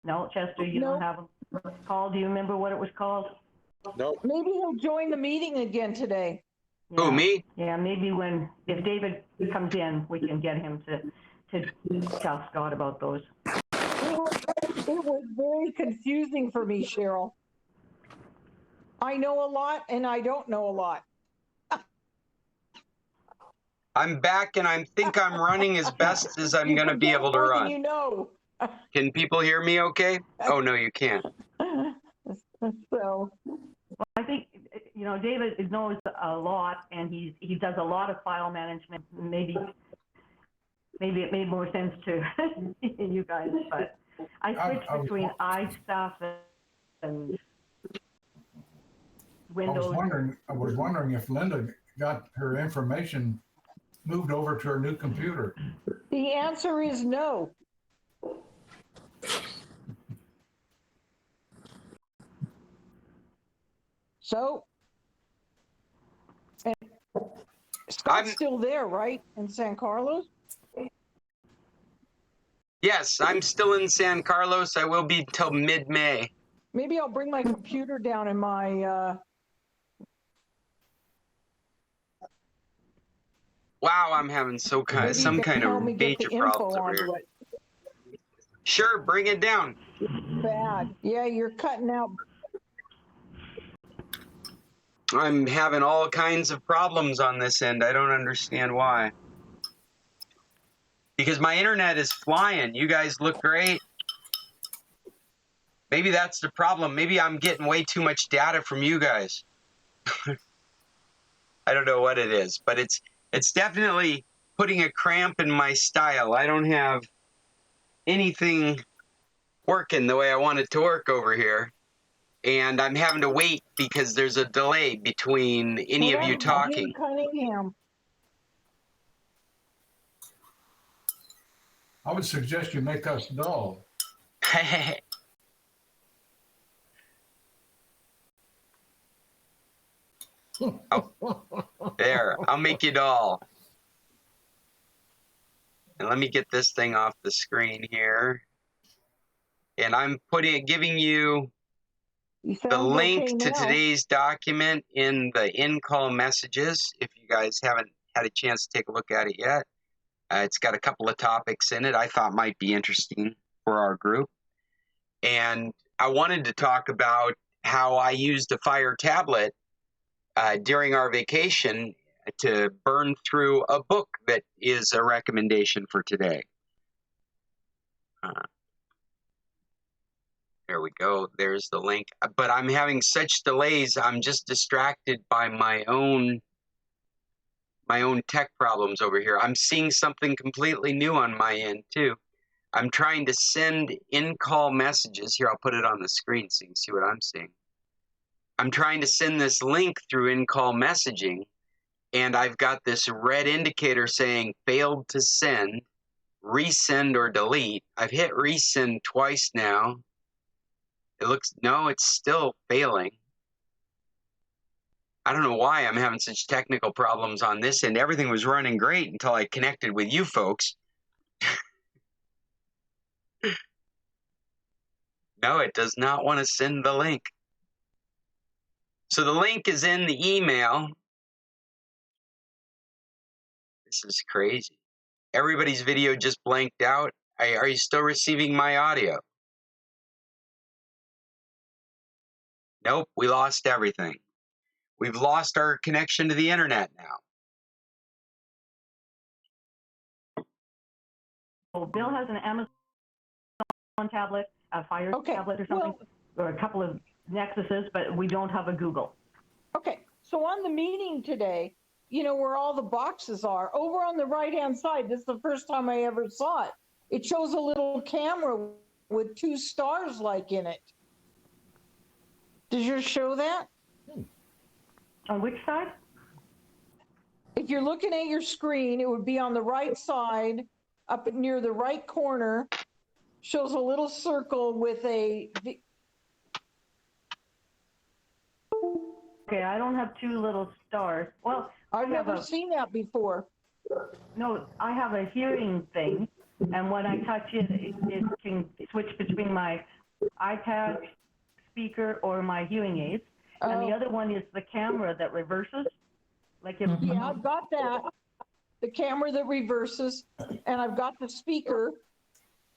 No, Chester, you don't have a call. Do you remember what it was called? Nope. Maybe he'll join the meeting again today. Yeah. Who, me? Yeah, maybe if David comes in, we can get him to tell Scott about those. It was very confusing for me, Cheryl. I know a lot and I don't know a lot. I'm back and I think I'm running as best as I'm going to be able to More than run. you know. Can people hear me okay? Oh, no, you can't. So, Well, I think, David knows a lot, and he does a lot of file management. Maybe it made more sense to you guys, but I switched between iStuff and Windows. I was wondering if Linda got her information moved over to her new computer. the answer is no. So, and Scott's still there, right? In San Carlos? Yes, I'm still in San Carlos. I will be till mid-May. Maybe I'll bring my computer down in my, Wow, I'm having some kind of major problems over here. Sure, bring it down. Bad. Yeah, you're cutting out. I'm having all kinds of problems on this end. I don't understand why. Because my internet is flying. You guys look great. Maybe that's the problem. Maybe I'm getting way too much data from you guys. I don't know what it is, but it's definitely putting a cramp in my style. I don't have anything working the way I want it to work over here. And I'm having to wait because there's a delay between any of you talking. Jim Cunningham. I would suggest you make us dull. Oh, there, I'll make it all. And let me get this thing off the screen here. And I'm giving you the link to today's document in the in-call messages, if you guys haven't had a chance to take a look at it yet. It's got a couple of topics in it I thought might be interesting for our group. And I wanted to talk about how I used a Fire tablet during our vacation to burn through a book that is a recommendation for today. There we go. There's the link. But I'm having such delays. I'm just distracted by my own tech problems over here. I'm seeing something completely new on my end too. I'm trying to send in-call messages. Here, I'll put it on the screen so you can see what I'm seeing. I'm trying to send this link through in-call messaging, and I've got this red indicator saying failed to send, resend or delete. I've hit resend twice now. No, it's still failing. I don't know why I'm having such technical problems on this end. Everything was running great until I connected with you folks. No, it does not want to send the link. So the link is in the email. This is crazy. Everybody's video just blanked out. Are you still receiving my audio? Nope, we lost everything. We've lost our connection to the internet now. Well, Bill has an Amazon tablet, a Fire tablet or something, or a couple of Nexuses, but we don't have a Google. Okay, so on the meeting today, you know where all the boxes are, over on the right-hand side, this is the first time I ever saw it. It shows a little camera with 2 stars like in it. Does yours show that? On which side? If you're looking at your screen, it would be on the right side, up near the right corner, shows a little circle with a... Okay, I don't have 2 little stars. Well, I've never seen that before. No, I have a hearing thing, And when I touch it, it can switch between my iPad speaker or my hearing aids. And the other one is the camera that reverses. Like if Yeah, I've got that. The camera that reverses, and I've got the speaker.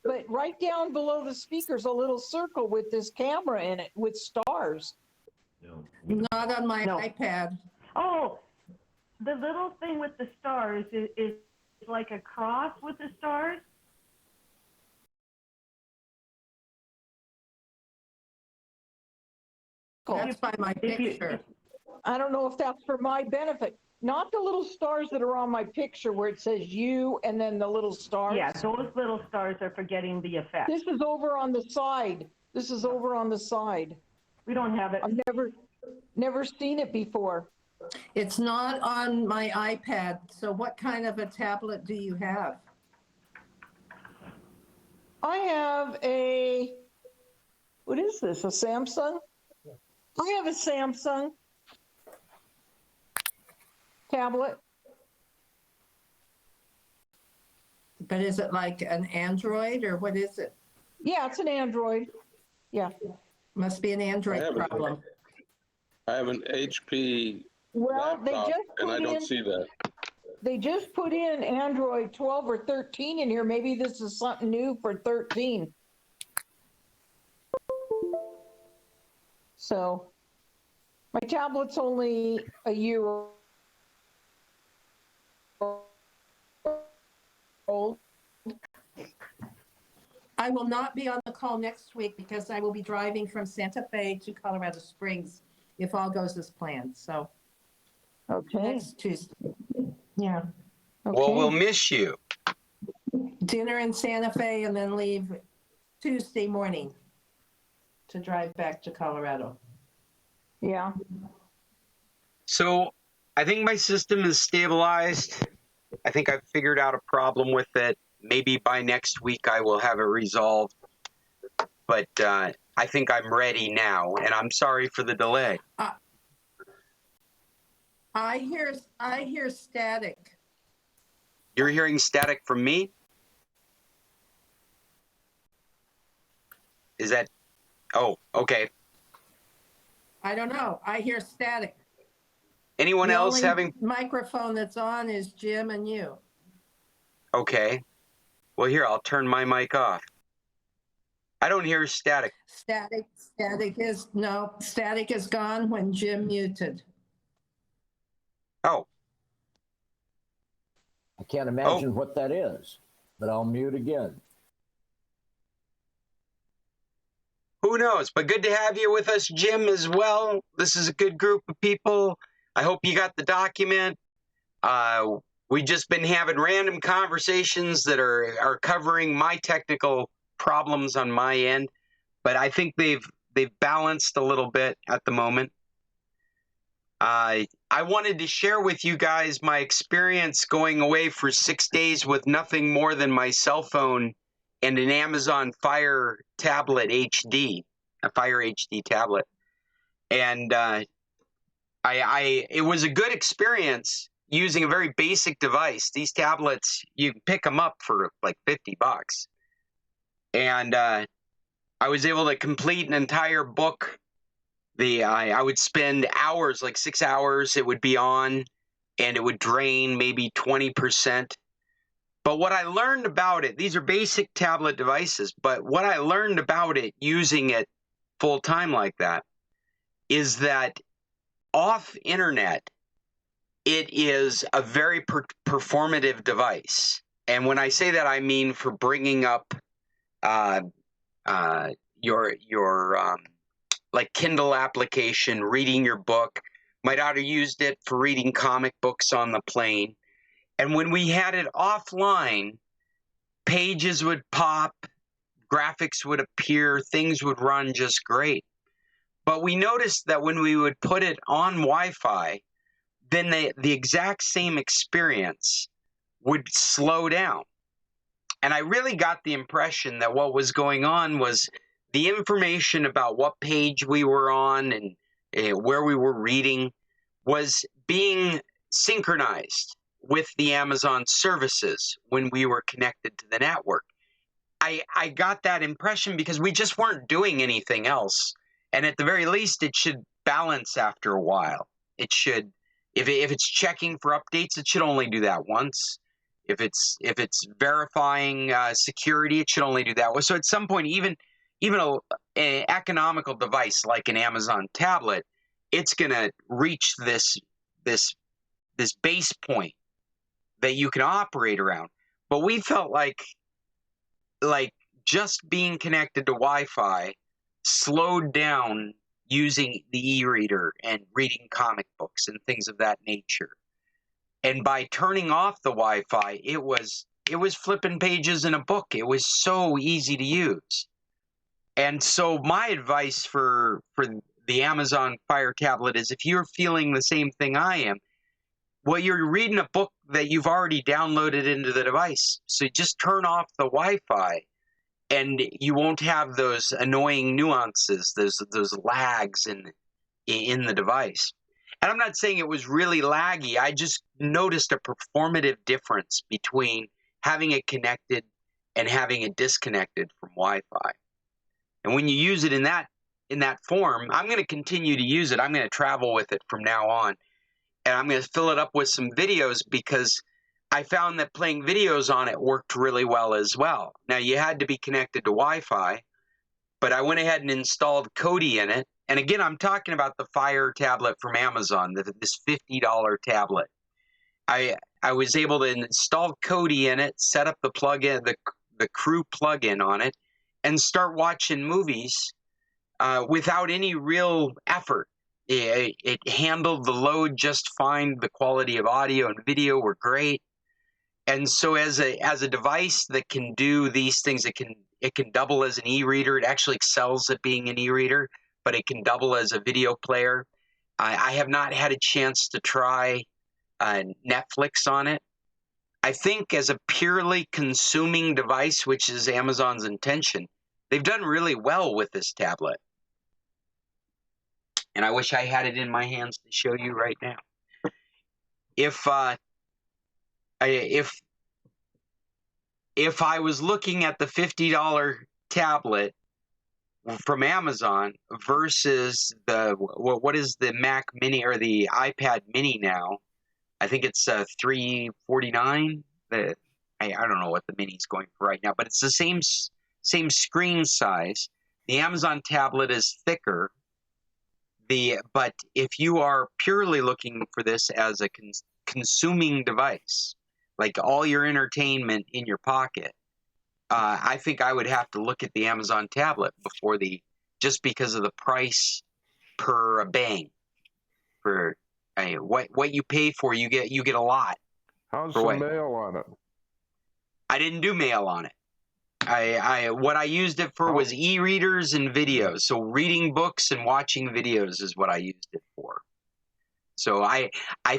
But right down below the speaker's a little circle with this camera in it with stars. Not on my No. iPad. Oh, the little thing with the stars is like a cross with the stars. That's by my If you- picture. I don't know if that's for my benefit. Not the little stars that are on my picture where it says you and then the little stars. Yeah, those little stars are for getting the effect. This is over on the side. This is over on the side. We don't have it. I've never seen it before. It's not on my iPad. So what kind of a tablet do you have? I have a, what is this, a Samsung? I have a Samsung tablet. But is it like an Android or what is it? Yeah, it's an Android. Yeah. Must be an Android problem. I have an HP Well, they laptop, just and I put don't in, see that. they just put in Android 12 or 13 in here. Maybe this is something new for 13. So my tablet's only a year old. I will not be on the call next week because I will be driving from Santa Fe to Colorado Springs if all goes as planned. So Okay. next Tuesday. Yeah. Well, we'll Okay. miss you. Dinner in Santa Fe and then leave Tuesday morning to drive back to Colorado. Yeah. So I think my system is stabilized. I think I've figured out a problem with it. Maybe by next week I will have it resolved. But I think I'm ready now, and I'm sorry for the delay. I hear static. You're hearing static from me? Is that? Oh, okay. I don't know. I hear static. Anyone The else only having? microphone that's on is Jim and you. Okay. Well, here, I'll turn my mic off. I don't hear static. Static is gone when Jim muted. Oh, I can't imagine what that is, but I'll mute again. who knows? But good to have you with us, Jim, as well. This is a good group of people. I hope you got the document. We've just been having random conversations that are covering my technical problems on my end, but I think they've balanced a little bit at the moment. I wanted to share with you guys my experience going away for 6 days with nothing more than my cell phone and an Amazon Fire tablet HD, a Fire HD tablet. And it was a good experience using a very basic device. These tablets, you can pick them up for like $50. And I was able to complete an entire book. I would spend hours, like 6 hours, it would be on, and it would drain maybe 20%. But what I learned about it, these are basic tablet devices, but what I learned about it using it full time like that is that off internet, it is a very performative device. And when I say that, I mean for bringing up your like Kindle application, reading your book. My daughter used it for reading comic books on the plane. And when we had it offline, pages would pop, graphics would appear, things would run just great. But we noticed that when we would put it on Wi-Fi, then the exact same experience would slow down. And I really got the impression that what was going on was the information about what page we were on and where we were reading was being synchronized with the Amazon services when we were connected to the network. I got that impression because we just weren't doing anything else. And at the very least, it should balance after a while. It should, if it's checking for updates, it should only do that once. If it's verifying security, it should only do that once. So at some point, even an economical device like an Amazon tablet, it's going to reach this base point that you can operate around. But we felt like just being connected to Wi-Fi slowed down using the e-reader and reading comic books and things of that nature. And by turning off the Wi-Fi, it was flipping pages in a book. It was so easy to use. And so my advice for the Amazon Fire tablet is, if you're feeling the same thing I am, well, you're reading a book that you've already downloaded into the device. So just turn off the Wi-Fi, and you won't have those annoying nuances, those lags in the device. And I'm not saying it was really laggy. I just noticed a performative difference between having it connected and having it disconnected from Wi-Fi. And when you use it in that form, I'm going to continue to use it. I'm going to travel with it from now on. And I'm going to fill it up with some videos, because I found that playing videos on it worked really well as well. Now, you had to be connected to Wi-Fi, but I went ahead and installed Kodi in it. And again, I'm talking about the Fire tablet from Amazon, this $50 tablet. I was able to install Kodi in it, set up the plugin, the Crew plugin on it, and start watching movies without any real effort. It handled the load just fine. The quality of audio and video were great. And so as a device that can do these things, it can double as an e-reader. It actually excels at being an e-reader, but it can double as a video player. I have not had a chance to try Netflix on it. I think as a purely consuming device, which is Amazon's intention, they've done really well with this tablet. And I wish I had it in my hands to show you right now. If I was looking at the $50 tablet from Amazon versus what is the Mac Mini or the iPad Mini now? I think it's $349. I don't know what the Mini's going for right now, but it's the same screen size. The Amazon tablet is thicker. But if you are purely looking for this as a consuming device, like all your entertainment in your pocket, I think I would have to look at the Amazon tablet just because of the price per bang. For what you pay for, you get a lot. How's the mail on it? I didn't do mail on it. What I used it for was e-readers and videos. So reading books and watching videos is what I used it for. So I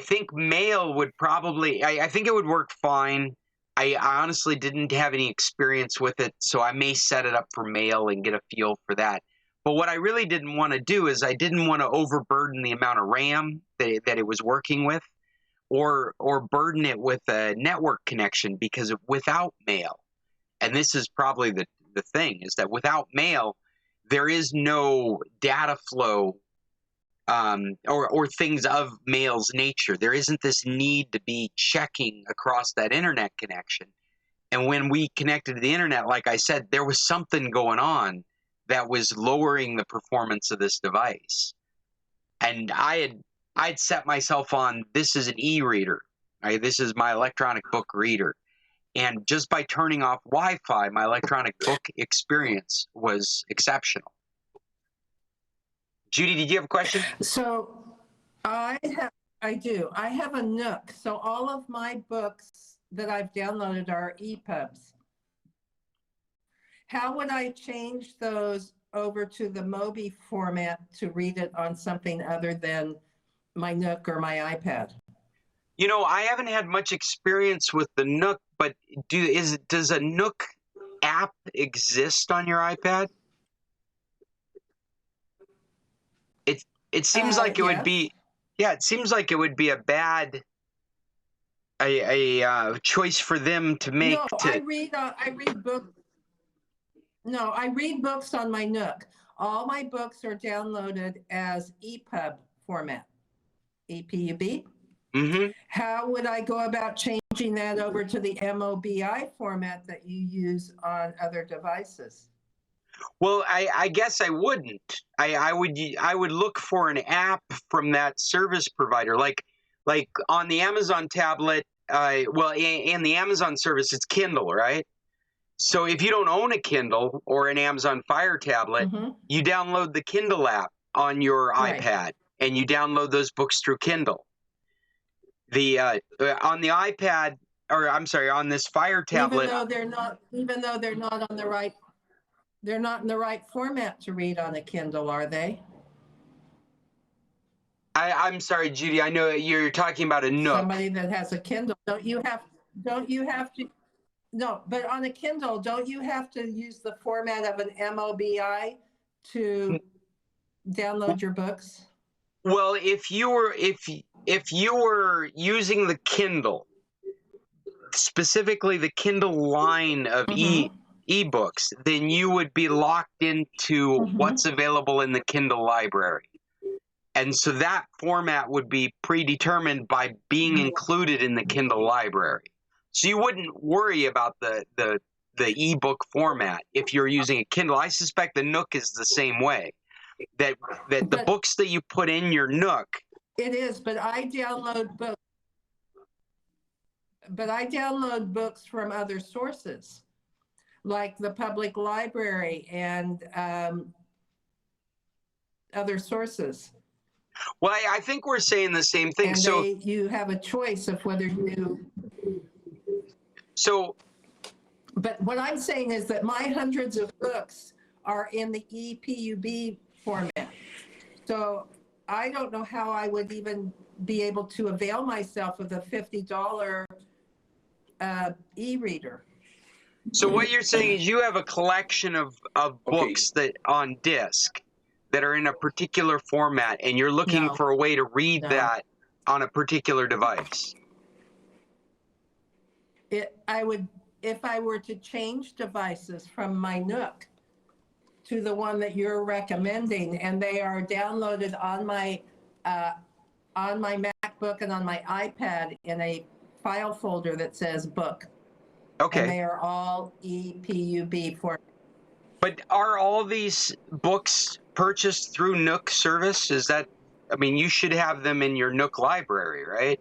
think mail would probably, I think it would work fine. I honestly didn't have any experience with it, so I may set it up for mail and get a feel for that. But what I really didn't want to do is I didn't want to overburden the amount of RAM that it was working with, or burden it with a network connection, because without mail, and this is probably the thing, is that without mail, there is no data flow or things of mail's nature. There isn't this need to be checking across that internet connection. And when we connected to the internet, like I said, there was something going on that was lowering the performance of this device. And I'd set myself on, this is an e-reader. Right? This is my electronic book reader. And just by turning off Wi-Fi, my electronic book experience was exceptional. Judy, did you have a question? So I do. I have a Nook. So all of my books that I've downloaded are EPUBs. How would I change those over to the Mobi format to read it on something other than my Nook or my iPad? You know, I haven't had much experience with the Nook, but does a Nook app exist on your iPad? It seems like it would be, yeah, it seems like it would be a bad a choice for them to make. No, I read books. No, I read books on my Nook. All my books are downloaded as EPUB format. EPUB. Mm-hmm. How would I go about changing that over to the MOBI format that you use on other devices? Well, I guess I wouldn't. I would look for an app from that service provider, like on the Amazon tablet. Well, in the Amazon service, it's Kindle, right? So if you don't own a Kindle or an Amazon Fire tablet, you download the Kindle app on your iPad, and you download those books through Kindle. The on the iPad, or I'm sorry, on this Fire tablet, even though they're not on the right, they're not in the right format to read on a Kindle, are they? I'm sorry, Judy. I know you're talking about a Nook. Somebody that has a Kindle, don't you have to? No, but on a Kindle, don't you have to use the format of an MOBI to download your books? Well, if you were using the Kindle, specifically the Kindle line of ebooks, then you would be locked into what's available in the Kindle library. And so that format would be predetermined by being included in the Kindle library. So you wouldn't worry about the ebook format if you're using a Kindle. I suspect the Nook is the same way. That the books that you put in your Nook. It is, but I download books. But I download books from other sources, like the public library and other sources. Well, I think we're saying the same thing. And so you have a choice of whether you. So. But what I'm saying is that my hundreds of books are in the EPUB format. So I don't know how I would even be able to avail myself of the $50 e-reader. So what you're saying is you have a collection of books that on disc that are in a particular format, and you're looking for a way to read that on a particular device. If I were to change devices from my Nook to the one that you're recommending, and they are downloaded on my MacBook and on my iPad in a file folder that says book. Okay. And they are all EPUB format. But are all these books purchased through Nook service? Is that, I mean, you should have them in your Nook library, right?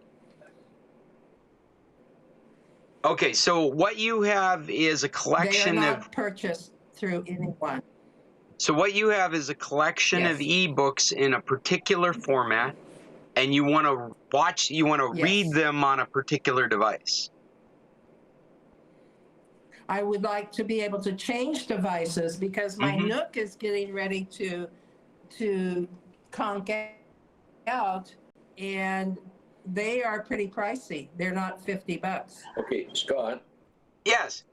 Okay, so what you have is a collection They are not purchased through anyone. So what you have is a collection of ebooks in a particular format, and you want to read them on a particular device. I would like to be able to change devices because my Nook is getting ready to conk out, and they are pretty pricey. They're not $50. Okay, Scott. Yes.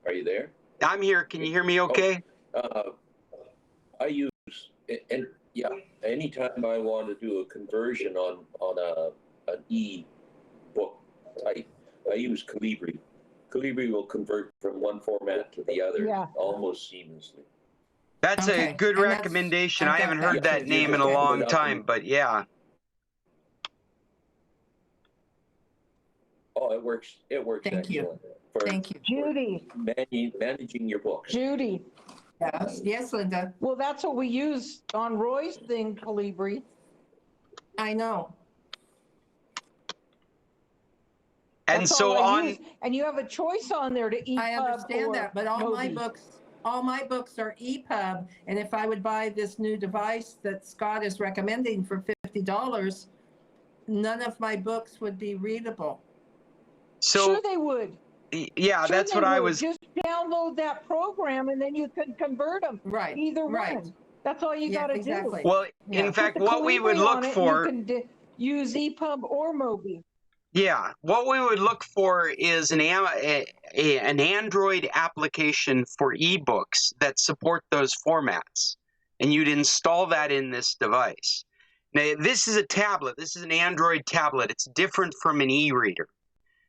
Are you there? I'm here. Can you hear me okay? I use, and yeah, anytime I want to do a conversion on an e-book type, I use Calibri. Calibri will convert from one format to the other almost seamlessly. That's a good recommendation. I haven't heard that name in a long time, but yeah. Oh, it works. It works excellent. Thank you. Judy. Managing your books. Judy. Yes, Linda. Well, that's what we use on Roy's thing, Calibri. I know. And that's so and you have a choice on there to EPUB. I understand that, but all my books are EPUB, and if I would buy this new device that Scott is recommending for $50, none of my books would be readable. So sure they would. Yeah, sure that's what I was. Just download that program, and then you can convert them. Right. Either one. That's all you got to do. Well, in fact, what we would look for. You can use EPUB or Mobi. Yeah, what we would look for is an Android application for ebooks that support those formats, and you'd install that in this device. Now, this is a tablet. This is an Android tablet. It's different from an e-reader.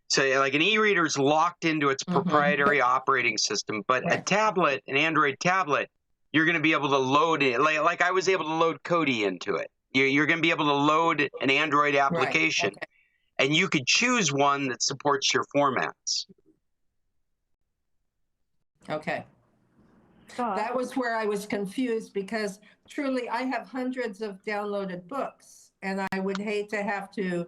So like an e-reader is locked into its proprietary operating system, but a tablet, an Android tablet, you're going to be able to load it. Like I was able to load Kodi into it. You're going to be able to load an Android application, and you could choose one that supports your formats. Okay. That was where I was confused, because truly I have hundreds of downloaded books, and I would hate to have to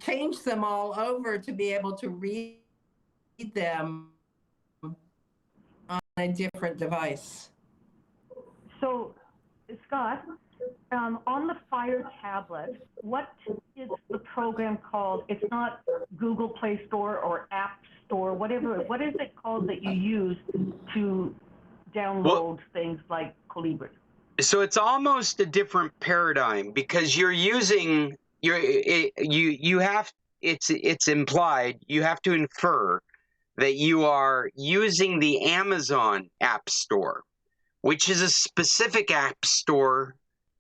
change them all over to be able to read them on a different device. So, Scott, on the Fire tablet, what is the program called? It's not Google Play Store or App Store, whatever. What is it called that you use to download things like Colibri? So it's almost a different paradigm, because you're using it's implied, you have to infer that you are using the Amazon App Store, which is a specific app store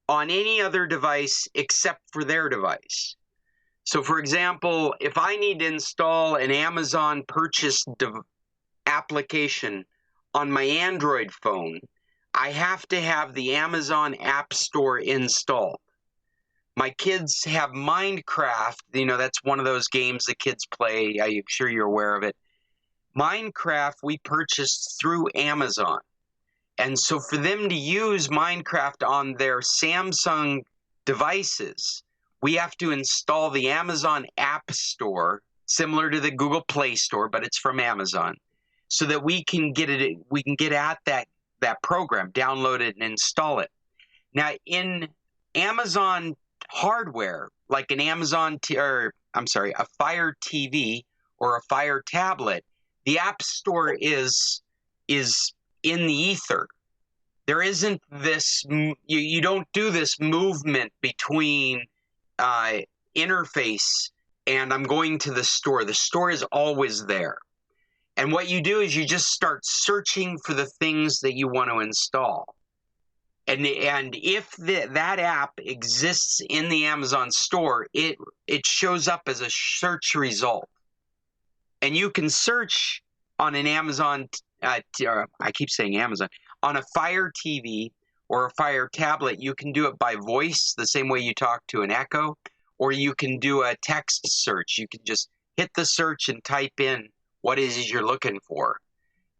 on any other device except for their device. So for example, if I need to install an Amazon purchase application on my Android phone, I have to have the Amazon App Store installed. My kids have Minecraft, that's one of those games the kids play. I'm sure you're aware of it. Minecraft we purchased through Amazon. And so for them to use Minecraft on their Samsung devices, we have to install the Amazon App Store, similar to the Google Play Store, but it's from Amazon, so that we can get at that program, download it and install it. Now in Amazon hardware, like an a Fire TV or a Fire tablet, the App Store is in the ether. There isn't this, you don't do this movement between interface and I'm going to the store. The store is always there. And what you do is you just start searching for the things that you want to install. And if that app exists in the Amazon store, it shows up as a search result. And you can search on an Amazon, I keep saying Amazon, on a Fire TV or a Fire tablet. You can do it by voice, the same way you talk to an Echo, or you can do a text search. You can just hit the search and type in what it is you're looking for.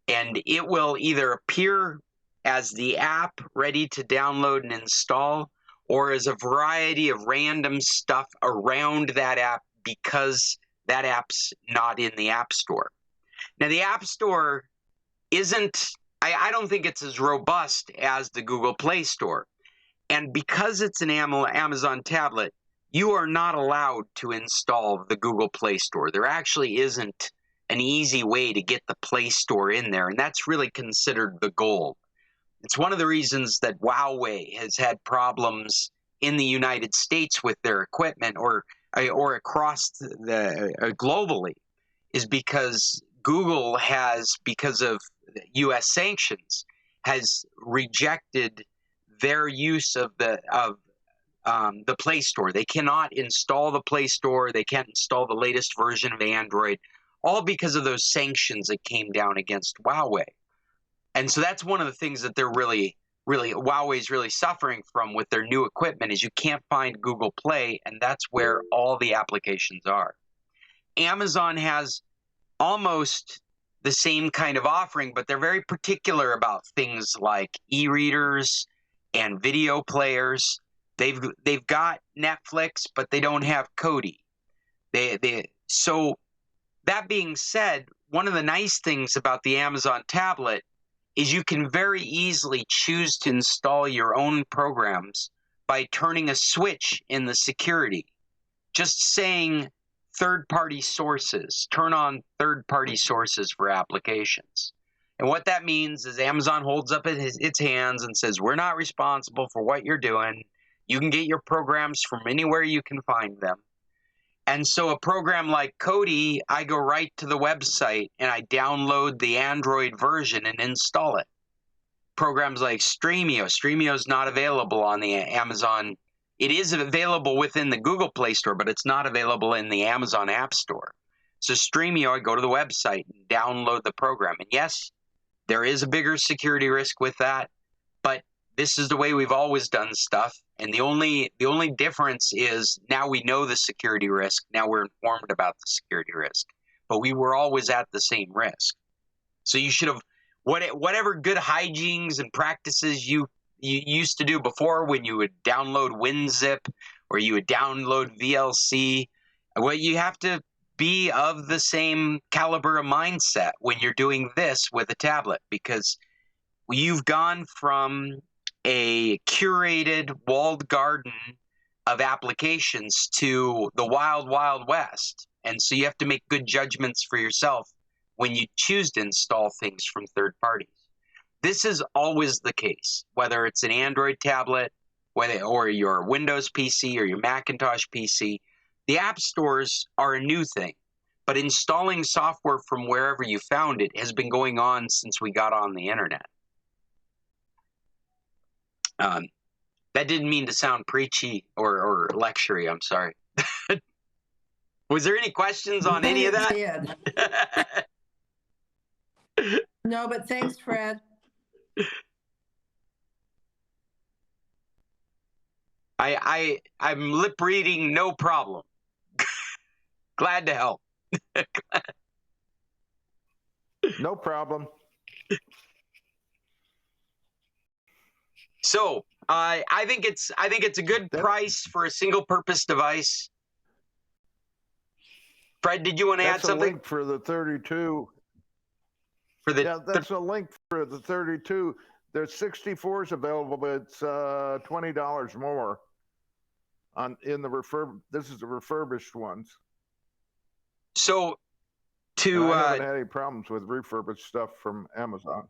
And it will either appear as the app ready to download and install, or as a variety of random stuff around that app, because that app's not in the App Store. Now, the App Store isn't, I don't think it's as robust as the Google Play Store. And because it's an Amazon tablet, you are not allowed to install the Google Play Store. There actually isn't an easy way to get the Play Store in there, and that's really considered the goal. It's one of the reasons that Huawei has had problems in the United States with their equipment, or across globally, is because Google has, because of U.S. sanctions, has rejected their use of the Play Store. They cannot install the Play Store. They can't install the latest version of Android, all because of those sanctions that came down against Huawei. And so that's one of the things that they're Huawei's really suffering from with their new equipment, is you can't find Google Play, and that's where all the applications are. Amazon has almost the same kind of offering, but they're very particular about things like e-readers and video players. They've got Netflix, but they don't have Kodi. So that being said, one of the nice things about the Amazon tablet is you can very easily choose to install your own programs by turning a switch in the security. Just saying third-party sources, turn on third-party sources for applications. And what that means is Amazon holds up its hands and says, we're not responsible for what you're doing. You can get your programs from anywhere you can find them. And so a program like Kodi, I go right to the website and I download the Android version and install it. programs like Streamio. Streamio is not available on the Amazon. It is available within the Google Play Store, but it's not available in the Amazon App Store. So Streamio, I go to the website and download the program. And yes, there is a bigger security risk with that, but this is the way we've always done stuff. And the only difference is now we know the security risk. Now we're informed about the security risk, but we were always at the same risk. So you should have, whatever good hygienes and practices you used to do before, when you would download WinZip or you would download VLC, well, you have to be of the same caliber of mindset when you're doing this with a tablet, because you've gone from a curated walled garden of applications to the wild, wild west. And so you have to make good judgments for yourself when you choose to install things from third parties. This is always the case, whether it's an Android tablet, or your Windows PC or your Macintosh PC. The app stores are a new thing, but installing software from wherever you found it has been going on since we got on the internet. That didn't mean to sound preachy or lectury, I'm sorry. Was there any questions on any of that? No, but thanks, Fred. I'm lip reading, no problem. Glad to help. No problem. So I think it's a good price for a single purpose device. Fred, did you want to add something? That's a link for the 32. That's a link for the 32. There's 64s available, but it's $20 more in the This is the refurbished ones. So I haven't had any problems with refurbished stuff from Amazon.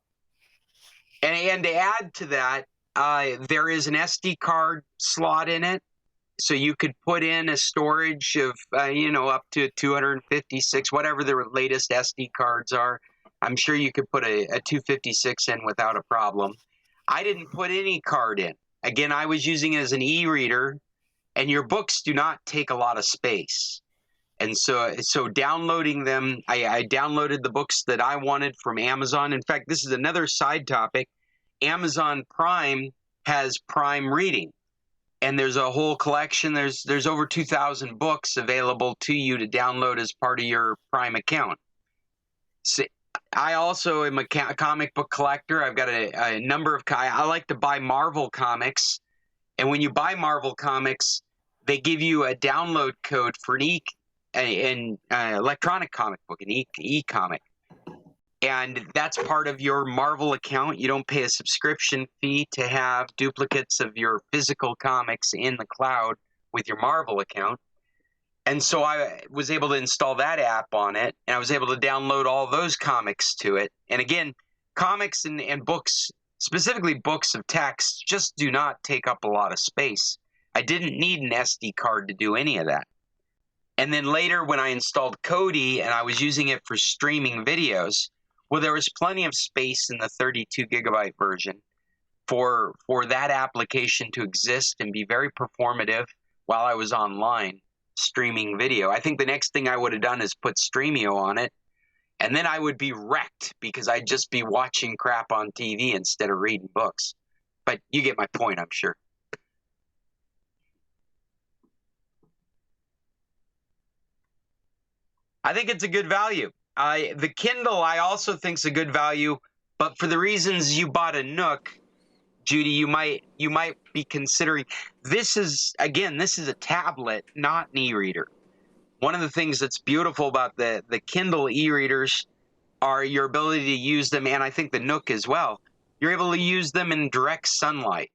And to add to that, there is an SD card slot in it, so you could put in a storage of up to 256, whatever the latest SD cards are. I'm sure you could put a 256 in without a problem. I didn't put any card in. Again, I was using it as an e-reader, and your books do not take a lot of space. And so downloading them, I downloaded the books that I wanted from Amazon. In fact, this is another side topic. Amazon Prime has Prime Reading, and there's a whole collection. There's over 2,000 books available to you to download as part of your Prime account. So I also am a comic book collector. I've got a number of I like to buy Marvel comics, and when you buy Marvel comics, they give you a download code for an electronic comic book, an e-comic. And that's part of your Marvel account. You don't pay a subscription fee to have duplicates of your physical comics in the cloud with your Marvel account. And so I was able to install that app on it, and I was able to download all those comics to it. And again, comics and books, specifically books of text, just do not take up a lot of space. I didn't need an SD card to do any of that. And then later when I installed Kodi and I was using it for streaming videos, well, there was plenty of space in the 32 gigabyte version for that application to exist and be very performative while I was online streaming video. I think the next thing I would have done is put Streamio on it, and then I would be wrecked because I'd just be watching crap on TV instead of reading books. But you get my point, I'm sure. I think it's a good value. The Kindle I also think is a good value, but for the reasons you bought a Nook, Judy, you might be considering, this is a tablet, not an e-reader. One of the things that's beautiful about the Kindle e-readers are your ability to use them, and I think the Nook as well. You're able to use them in direct sunlight.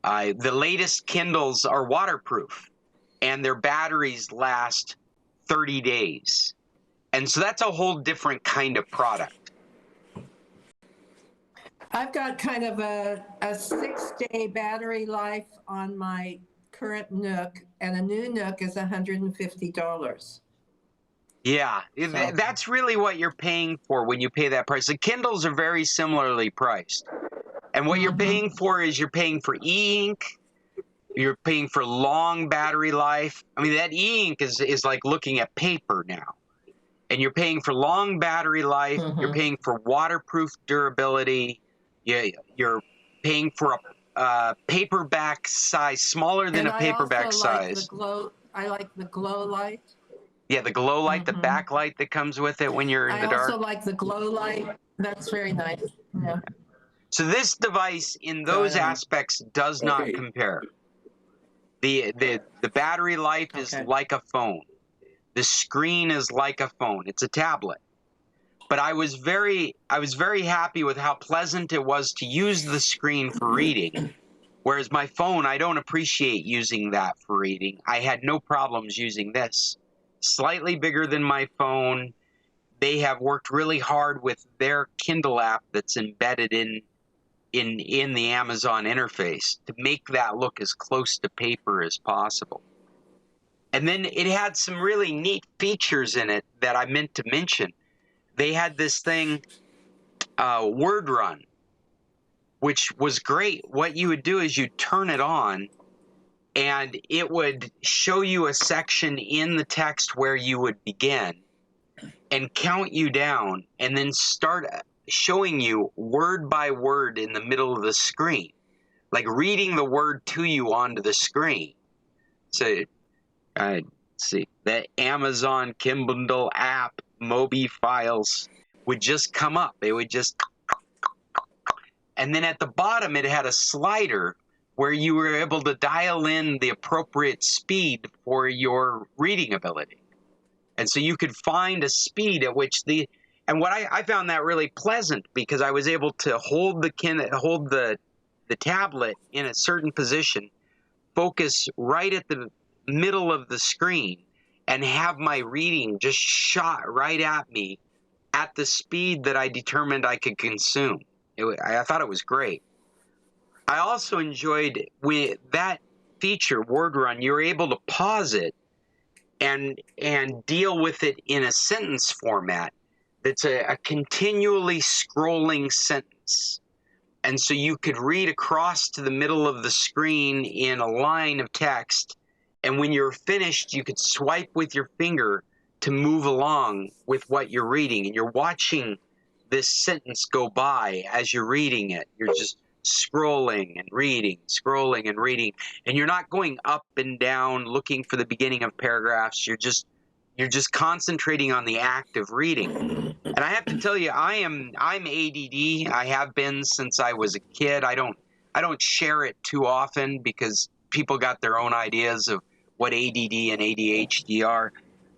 The latest Kindles are waterproof, and their batteries last 30 days. And so that's a whole different kind of product. I've got kind of a 6-day battery life on my current Nook, and a new Nook is $150. Yeah, that's really what you're paying for when you pay that price. The Kindles are very similarly priced. And what you're paying for is you're paying for e-ink. You're paying for long battery life. I mean, that e-ink is like looking at paper now. And you're paying for long battery life. You're paying for waterproof durability. You're paying for a paperback size, smaller than a paperback size. I like the glow light. Yeah, the glow light, the backlight that comes with it when you're in the dark. I also like the glow light. That's very nice. Yeah. So this device, in those aspects, does not compare. The battery life is like a phone. The screen is like a phone. It's a tablet. But I was very happy with how pleasant it was to use the screen for reading. Whereas my phone, I don't appreciate using that for reading. I had no problems using this. Slightly bigger than my phone. They have worked really hard with their Kindle app that's embedded in the Amazon interface to make that look as close to paper as possible. And then it had some really neat features in it that I meant to mention. They had this thing, Word Run, which was great. What you would do is you'd turn it on, and it would show you a section in the text where you would begin and count you down, and then start showing you word by word in the middle of the screen, like reading the word to you onto the screen. So, let's see, the Amazon Kindle app, Mobi files would just come up. It would just, and then at the bottom it had a slider where you were able to dial in the appropriate speed for your reading ability. And so you could find a speed at which and what I found that really pleasant, because I was able to hold the tablet in a certain position, focus right at the middle of the screen, and have my reading just shot right at me at the speed that I determined I could consume. I thought it was great. I also enjoyed with that feature, Word Run, you're able to pause it and deal with it in a sentence format that's a continually scrolling sentence. And so you could read across to the middle of the screen in a line of text, and when you're finished, you could swipe with your finger to move along with what you're reading. And you're watching this sentence go by as you're reading it. You're just scrolling and reading, and you're not going up and down looking for the beginning of paragraphs. You're just concentrating on the act of reading. And I have to tell you, I'm ADD. I have been since I was a kid. I don't share it too often because people got their own ideas of what ADD and ADHD are.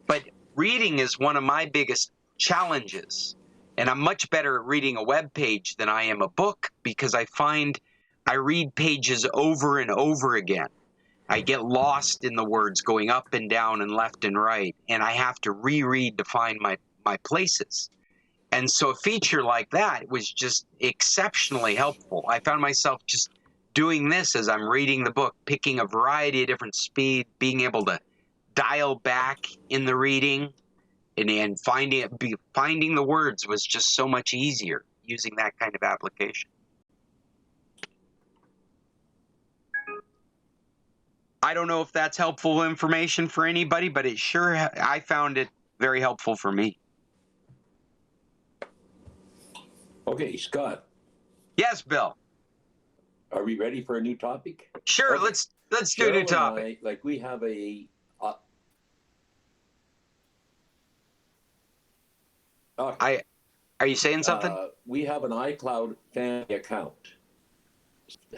But reading is one of my biggest challenges. And I'm much better at reading a web page than I am a book, because I find I read pages over and over again. I get lost in the words going up and down and left and right, and I have to reread to find my places. And so a feature like that was just exceptionally helpful. I found myself just doing this as I'm reading the book, picking a variety of different speed, being able to dial back in the reading, and finding the words was just so much easier using that kind of application. I don't know if that's helpful information for anybody, but I found it very helpful for me. Okay, Scott. Yes, Bill. Are we ready for a new topic? Sure, okay. let's do a new topic. We have a Are you saying something? We have an Icloud family account.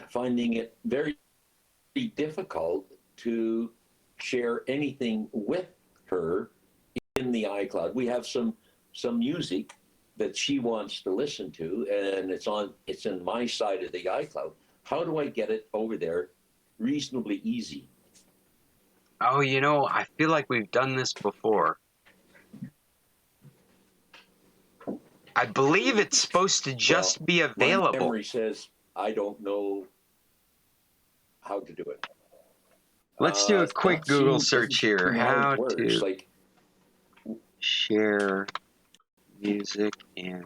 Finding it very difficult to share anything with her in the Icloud. We have some music that she wants to listen to, and it's in my side of the Icloud. How do I get it over there reasonably easy? Oh, I feel like we've done this before. I believe it's supposed to just be available. My memory says I don't know how to do it. Let's do a quick Google search here. How to share music in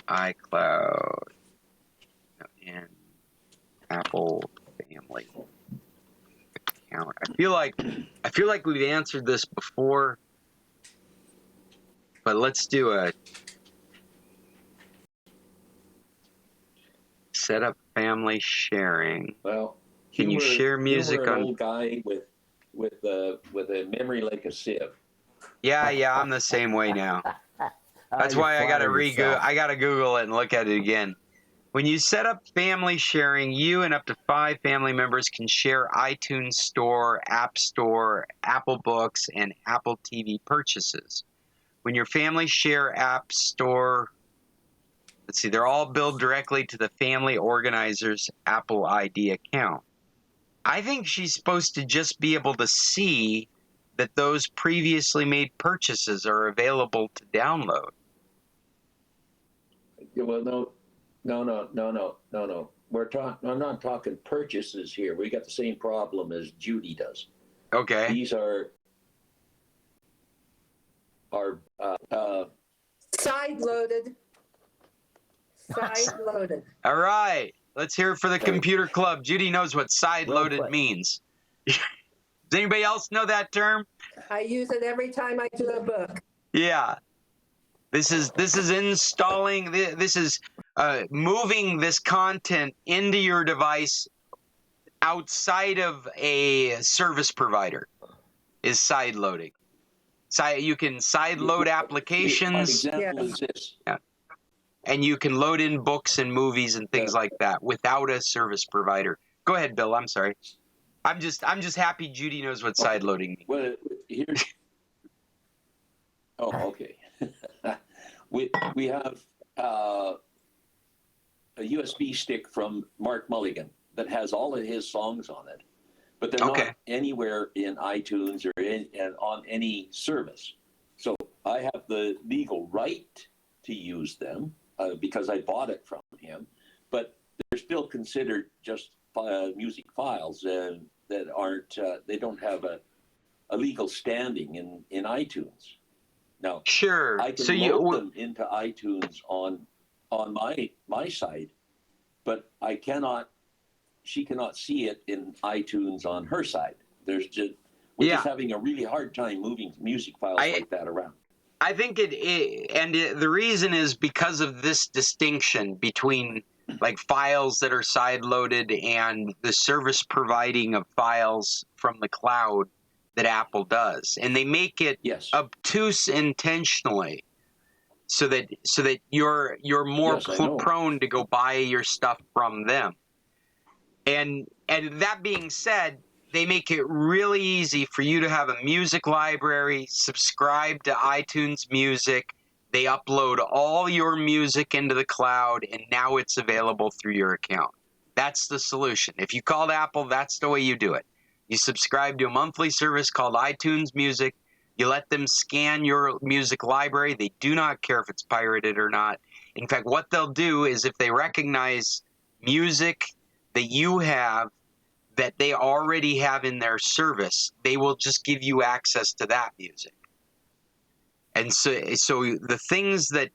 iCloud. and Apple family account. I feel like we've answered this before, but let's do a set up family sharing. Well, can you share music an on? Old guy with a memory like a sieve. Yeah, I'm the same way now. That's You why I gotta flatter yourself. I gotta Google it and look at it again. When you set up family sharing, you and up to 5 family members can share iTunes Store, App Store, Apple Books, and Apple TV purchases. When your family share App Store, let's see, they're all billed directly to the family organizer's Apple ID account. I think she's supposed to just be able to see that those previously made purchases are available to download. Yeah, well, no. I'm not talking purchases here. We got the same problem as Judy does. Okay. These are Side loaded. Side loaded. All right. Let's hear it for the computer club. Judy knows what side loaded means. Does anybody else know that term? I use it every time I do a book. Yeah. This is installing, this is moving this content into your device outside of a service provider is side loading. You can side load applications. My example is this. Yeah. And you can load in books and movies and things like that without a service provider. Go ahead, Bill. I'm sorry. I'm just happy Judy knows what side loading means. Well, here's. Oh, okay. we have a USB stick from Mark Mulligan that has all of his songs on it, but they're not anywhere in iTunes or on any service. So I have the legal right to use them because I bought it from him, but they're still considered just music files that aren't. They don't have a legal standing in iTunes. Now, sure. I can load them into iTunes on my site, but she cannot see it in iTunes on her side. We're just having a really hard time moving music files like that around. I think the reason is because of this distinction between like files that are side loaded and the service providing of files from the cloud that Apple does, and they make it obtuse intentionally, so that you're more prone to go buy your stuff from them. And that being said, they make it really easy for you to have a music library, subscribe to iTunes Music. They upload all your music into the cloud, and now it's available through your account. That's the solution. If you called Apple, that's the way you do it. You subscribe to a monthly service called iTunes Music. You let them scan your music library. They do not care if it's pirated or not. In fact, what they'll do is if they recognize music that you have that they already have in their service, they will just give you access to that music. And so the things that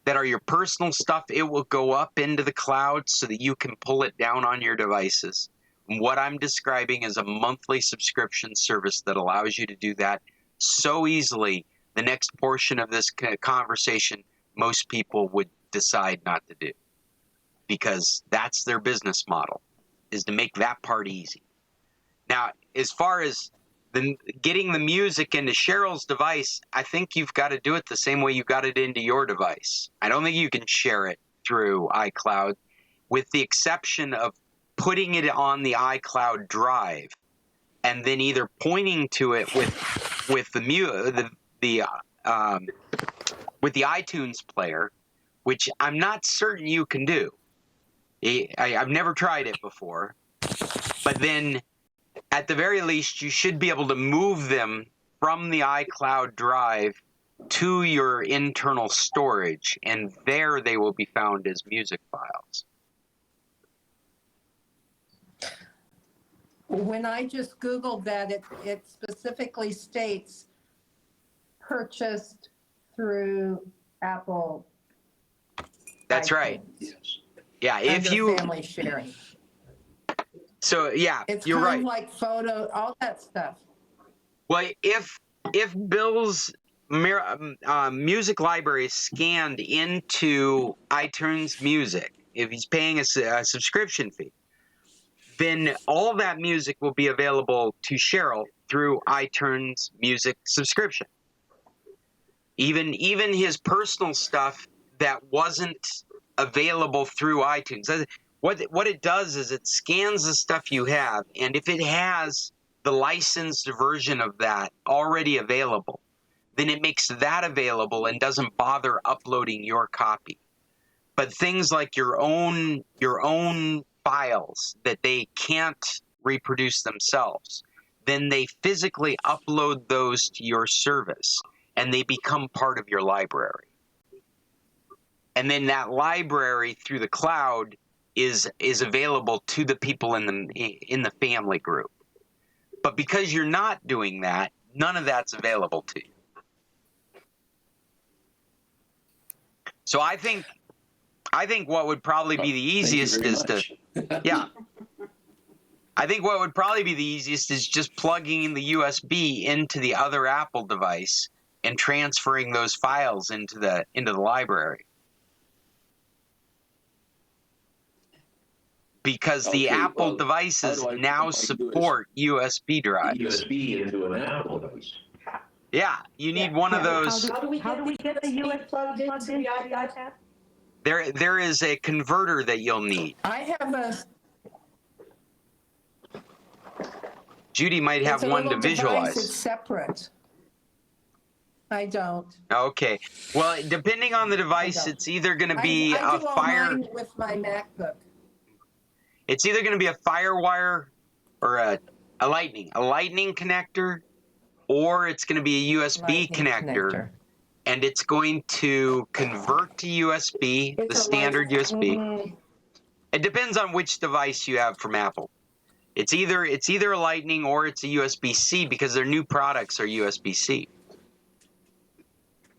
are your personal stuff, it will go up into the cloud so that you can pull it down on your devices. What I'm describing is a monthly subscription service that allows you to do that so easily. The next portion of this conversation, most people would decide not to do because that's their business model, is to make that part easy. Now, as far as getting the music into Cheryl's device, I think you've got to do it the same way you got it into your device. I don't think you can share it through iCloud, with the exception of putting it on the iCloud drive and then either pointing to it with the iTunes player, which I'm not certain you can do. I've never tried it before, but then at the very least you should be able to move them from the iCloud drive to your internal storage, and there they will be found as music files. When I just Googled that, it specifically states purchased through Apple. That's right. Yes. Yeah, if under you, family sharing. so yeah, It's you're kind right. of like photo, all that stuff. Well, if Bill's music library is scanned into iTunes Music, if he's paying a subscription fee, then all that music will be available to Cheryl through iTunes Music subscription. Even his personal stuff that wasn't available through iTunes. What it does is it scans the stuff you have, and if it has the licensed version of that already available, then it makes that available and doesn't bother uploading your copy. But things like your own files that they can't reproduce themselves, then they physically upload those to your service and they become part of your library. And then that library through the cloud is available to the people in the family group. But because you're not doing that, none of that's available to you. So I think what would probably be the easiest is to, yeah. I think what would probably be the easiest is just plugging in the USB into the other Apple device and transferring those files into the library. Because the Apple devices now support USB drives. USB into an Apple device. Yeah, you need one of those. How do we get the USB plugged into the iPad? There is a converter that you'll need. I have a. Judy might have one to visualize. It's separate. I don't. Okay. Well, depending on the device, it's either going to be I a do all fire. mine with my MacBook. It's either going to be a FireWire or a Lightning connector, or it's going to be a USB connector. And it's going to convert to USB, the standard USB. Mm-hmm. It depends on which device you have from Apple. It's either a Lightning or it's a USB-C because their new products are USB-C.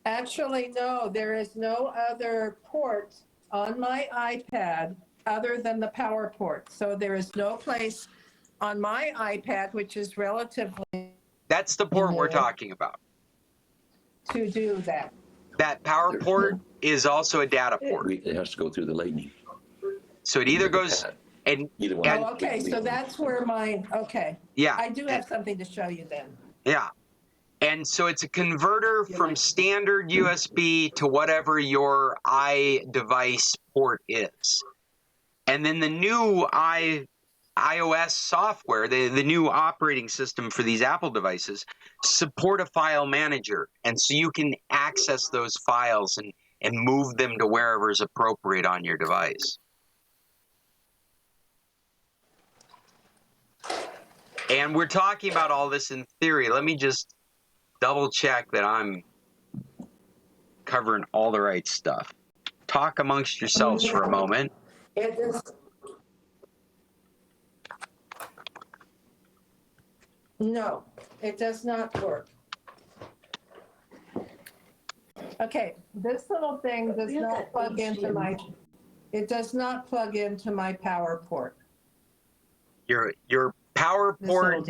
Actually, no, there is no other port on my iPad other than the power port. So there is no place on my iPad, which is relatively. That's the port we're talking about. To do that. That power port is also a data port. It has to go through the Lightning. So it either goes and Okay, so that's where mine. Okay. Yeah. I do have something to show you then. Yeah. And so it's a converter from standard USB to whatever your iDevice port is. And then the new iOS software, the new operating system for these Apple devices, support a file manager. And so you can access those files and move them to wherever is appropriate on your device. And we're talking about all this in theory. Let me just double check that I'm covering all the right stuff. Talk amongst yourselves for a moment. It is. No, it does not work. Okay, this little thing does not plug into my. It does not plug into my power port. Your power port,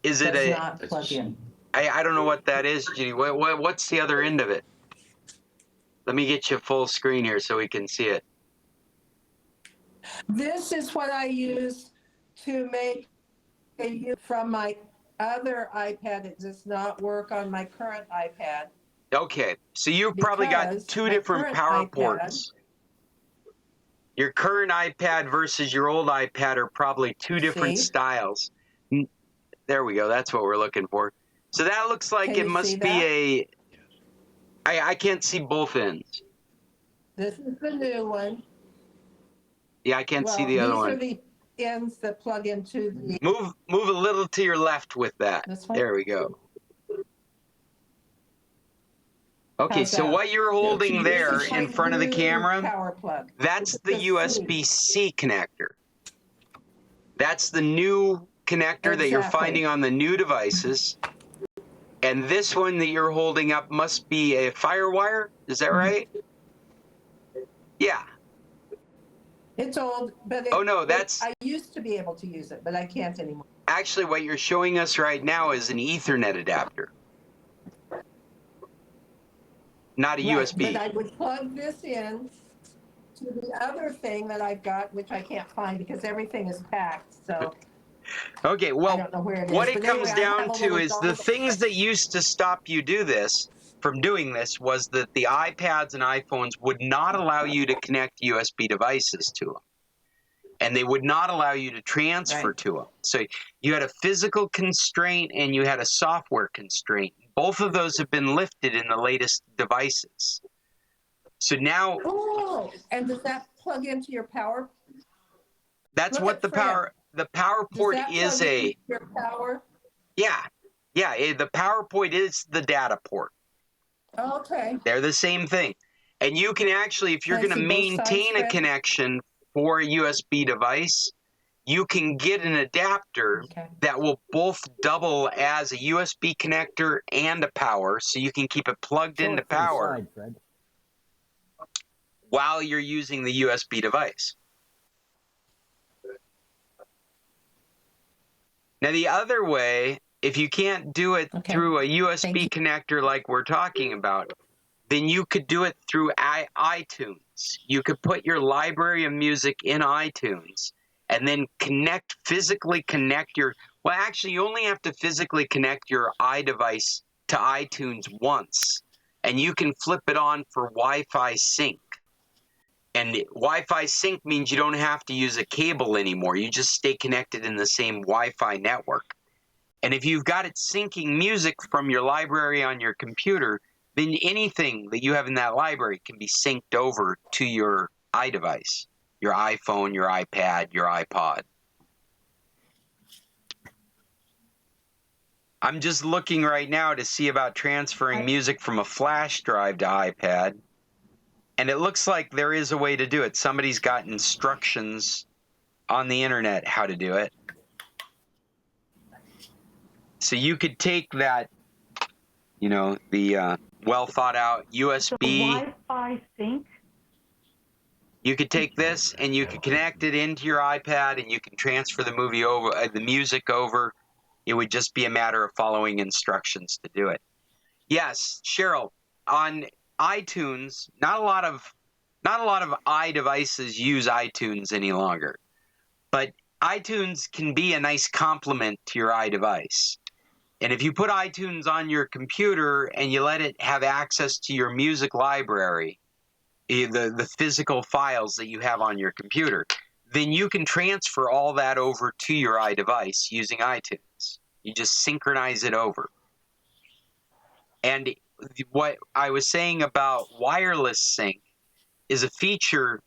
is it does a? Not plug in. I don't know what that is, Judy. What's the other end of it? Let me get you full screen here so we can see it. This is what I use to make from my other iPad. It does not work on my current iPad. Okay, so you've probably got two different power ports. Your current iPad versus your old iPad are probably two different styles. There we go. That's what we're looking for. So that looks like it must be I can't see both ends. This is the new one. Yeah, I can't see the other one. These are the ends that plug into the. Move a little to your left with that. There we go. Okay, so what you're holding there in front of the camera, that's the USB-C connector. That's the new connector that you're finding on the new devices. And this one that you're holding up must be a FireWire. Is that right? Yeah. It's old, but Oh, no, that's I used to be able to use it, but I can't anymore. actually what you're showing us right now is an Ethernet adapter, not a Right, USB. but I would plug this in to the other thing that I've got, which I can't find because everything is packed, so Okay, I well, don't know where it is. what it But comes anyway, I have down a to little is the dongle. things that used to stop you from doing this was that the iPads and iPhones would not allow you to connect USB devices to them. And they would not allow you to transfer Right. to them. So you had a physical constraint and you had a software constraint. Both of those have been lifted in the latest devices. So now, Oh, and does that plug into your power? that's Look what at the Fran. power Does port that is. plug into your power? Yeah, the power port is the data port. Okay. They're the same thing. And you can actually, if you're Can I going to see both sides, maintain a Fran? connection for a USB device, you can get an adapter Okay. that will both double as a USB connector and a power, so you can keep it plugged Show into it from the power side, Fred. while you're using the USB device. Now, the other way, if you can't do it Okay. through a Thank USB you. connector like we're talking about, then you could do it through iTunes. You could put your library of music in iTunes and then physically connect well, actually, you only have to physically connect your iDevice to iTunes once, and you can flip it on for Wi-Fi sync. And Wi-Fi sync means you don't have to use a cable anymore. You just stay connected in the same Wi-Fi network. And if you've got it syncing music from your library on your computer, then anything that you have in that library can be synced over to your iDevice, your iPhone, your iPad, your iPod. I'm just looking right now to see about transferring music from a flash drive to iPad. And it looks like there is a way to do it. Somebody's got instructions on the internet how to do it. So you could take that, the well thought out USB. So Wi-Fi sync? You could take this and you could connect it into your iPad and you can transfer the music over. It would just be a matter of following instructions to do it. Yes, Cheryl, on iTunes, not a lot of iDevices use iTunes any longer. But iTunes can be a nice complement to your iDevice. And if you put iTunes on your computer and you let it have access to your music library, the physical files that you have on your computer, then you can transfer all that over to your iDevice using iTunes. You just synchronize it over. And what I was saying about wireless sync is a feature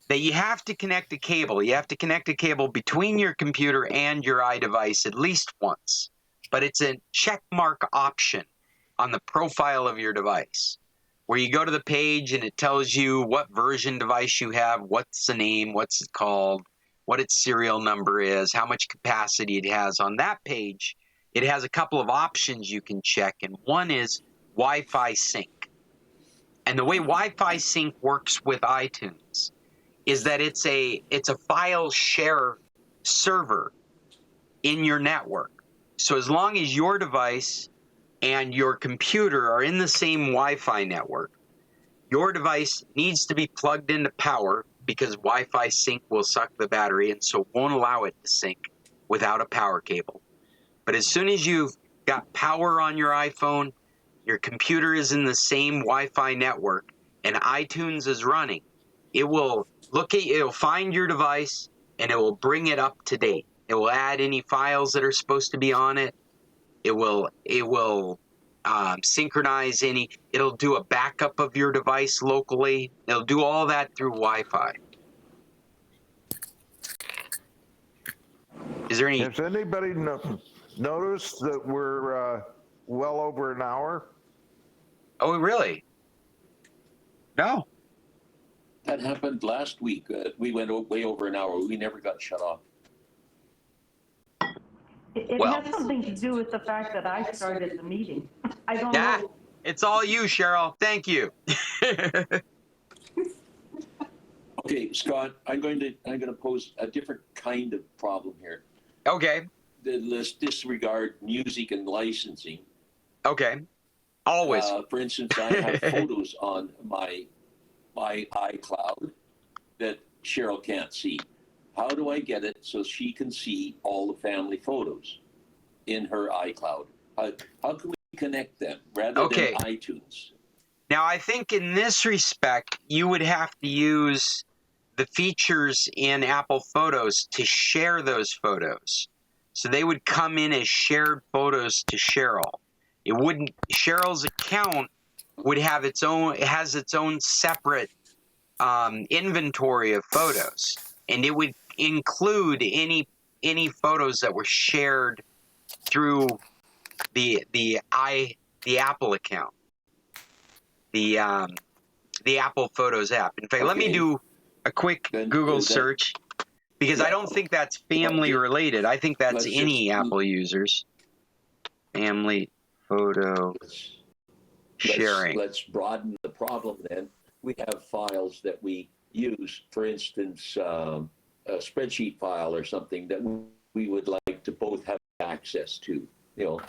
that you have to connect a cable. You have to connect a cable between your computer and your iDevice at least once. But it's a check mark option on the profile of your device, where you go to the page and it tells you what version device you have, what's the name, what's it called, what its serial number is, how much capacity it has. On that page, it has a couple of options you can check, and one is Wi-Fi sync. And the way Wi-Fi sync works with iTunes is that it's a file share server in your network. So as long as your device and your computer are in the same Wi-Fi network, your device needs to be plugged into power because Wi-Fi sync will suck the battery and so won't allow it to sync without a power cable. But as soon as you've got power on your iPhone, your computer is in the same Wi-Fi network, and iTunes is running, it will it'll find your device and it will bring it up to date. It will add any files that are supposed to be on it. It will synchronize it'll do a backup of your device locally. It'll do all that through Wi-Fi. Is there any? Has anybody noticed that we're well over an hour? Oh, really? No. That happened last week. We went way over an hour. We never got shut off. It has something to do with the fact that I started the meeting. I don't know. It's all you, Cheryl. Thank you. Okay, Scott, I'm going to pose a different kind of problem here. Okay. Let's disregard music and licensing. Okay. Always. For instance, I have photos on my iCloud that Cheryl can't see. How do I get it so she can see all the family photos in her iCloud? How can we connect them rather than iTunes? Now, I think in this respect, you would have to use the features in Apple Photos to share those photos. So they would come in as shared photos to Cheryl. It wouldn't, Cheryl's account would have its own, it has its own separate inventory of photos. And it would include any photos that were shared through the Apple account. The Apple Photos app. In fact, let me do a quick Google search because I don't think that's family related. I think that's any Apple users. Family photo sharing. Let's broaden the problem then. We have files that we use, for instance, a spreadsheet file or something that we would like to both have access to. You know,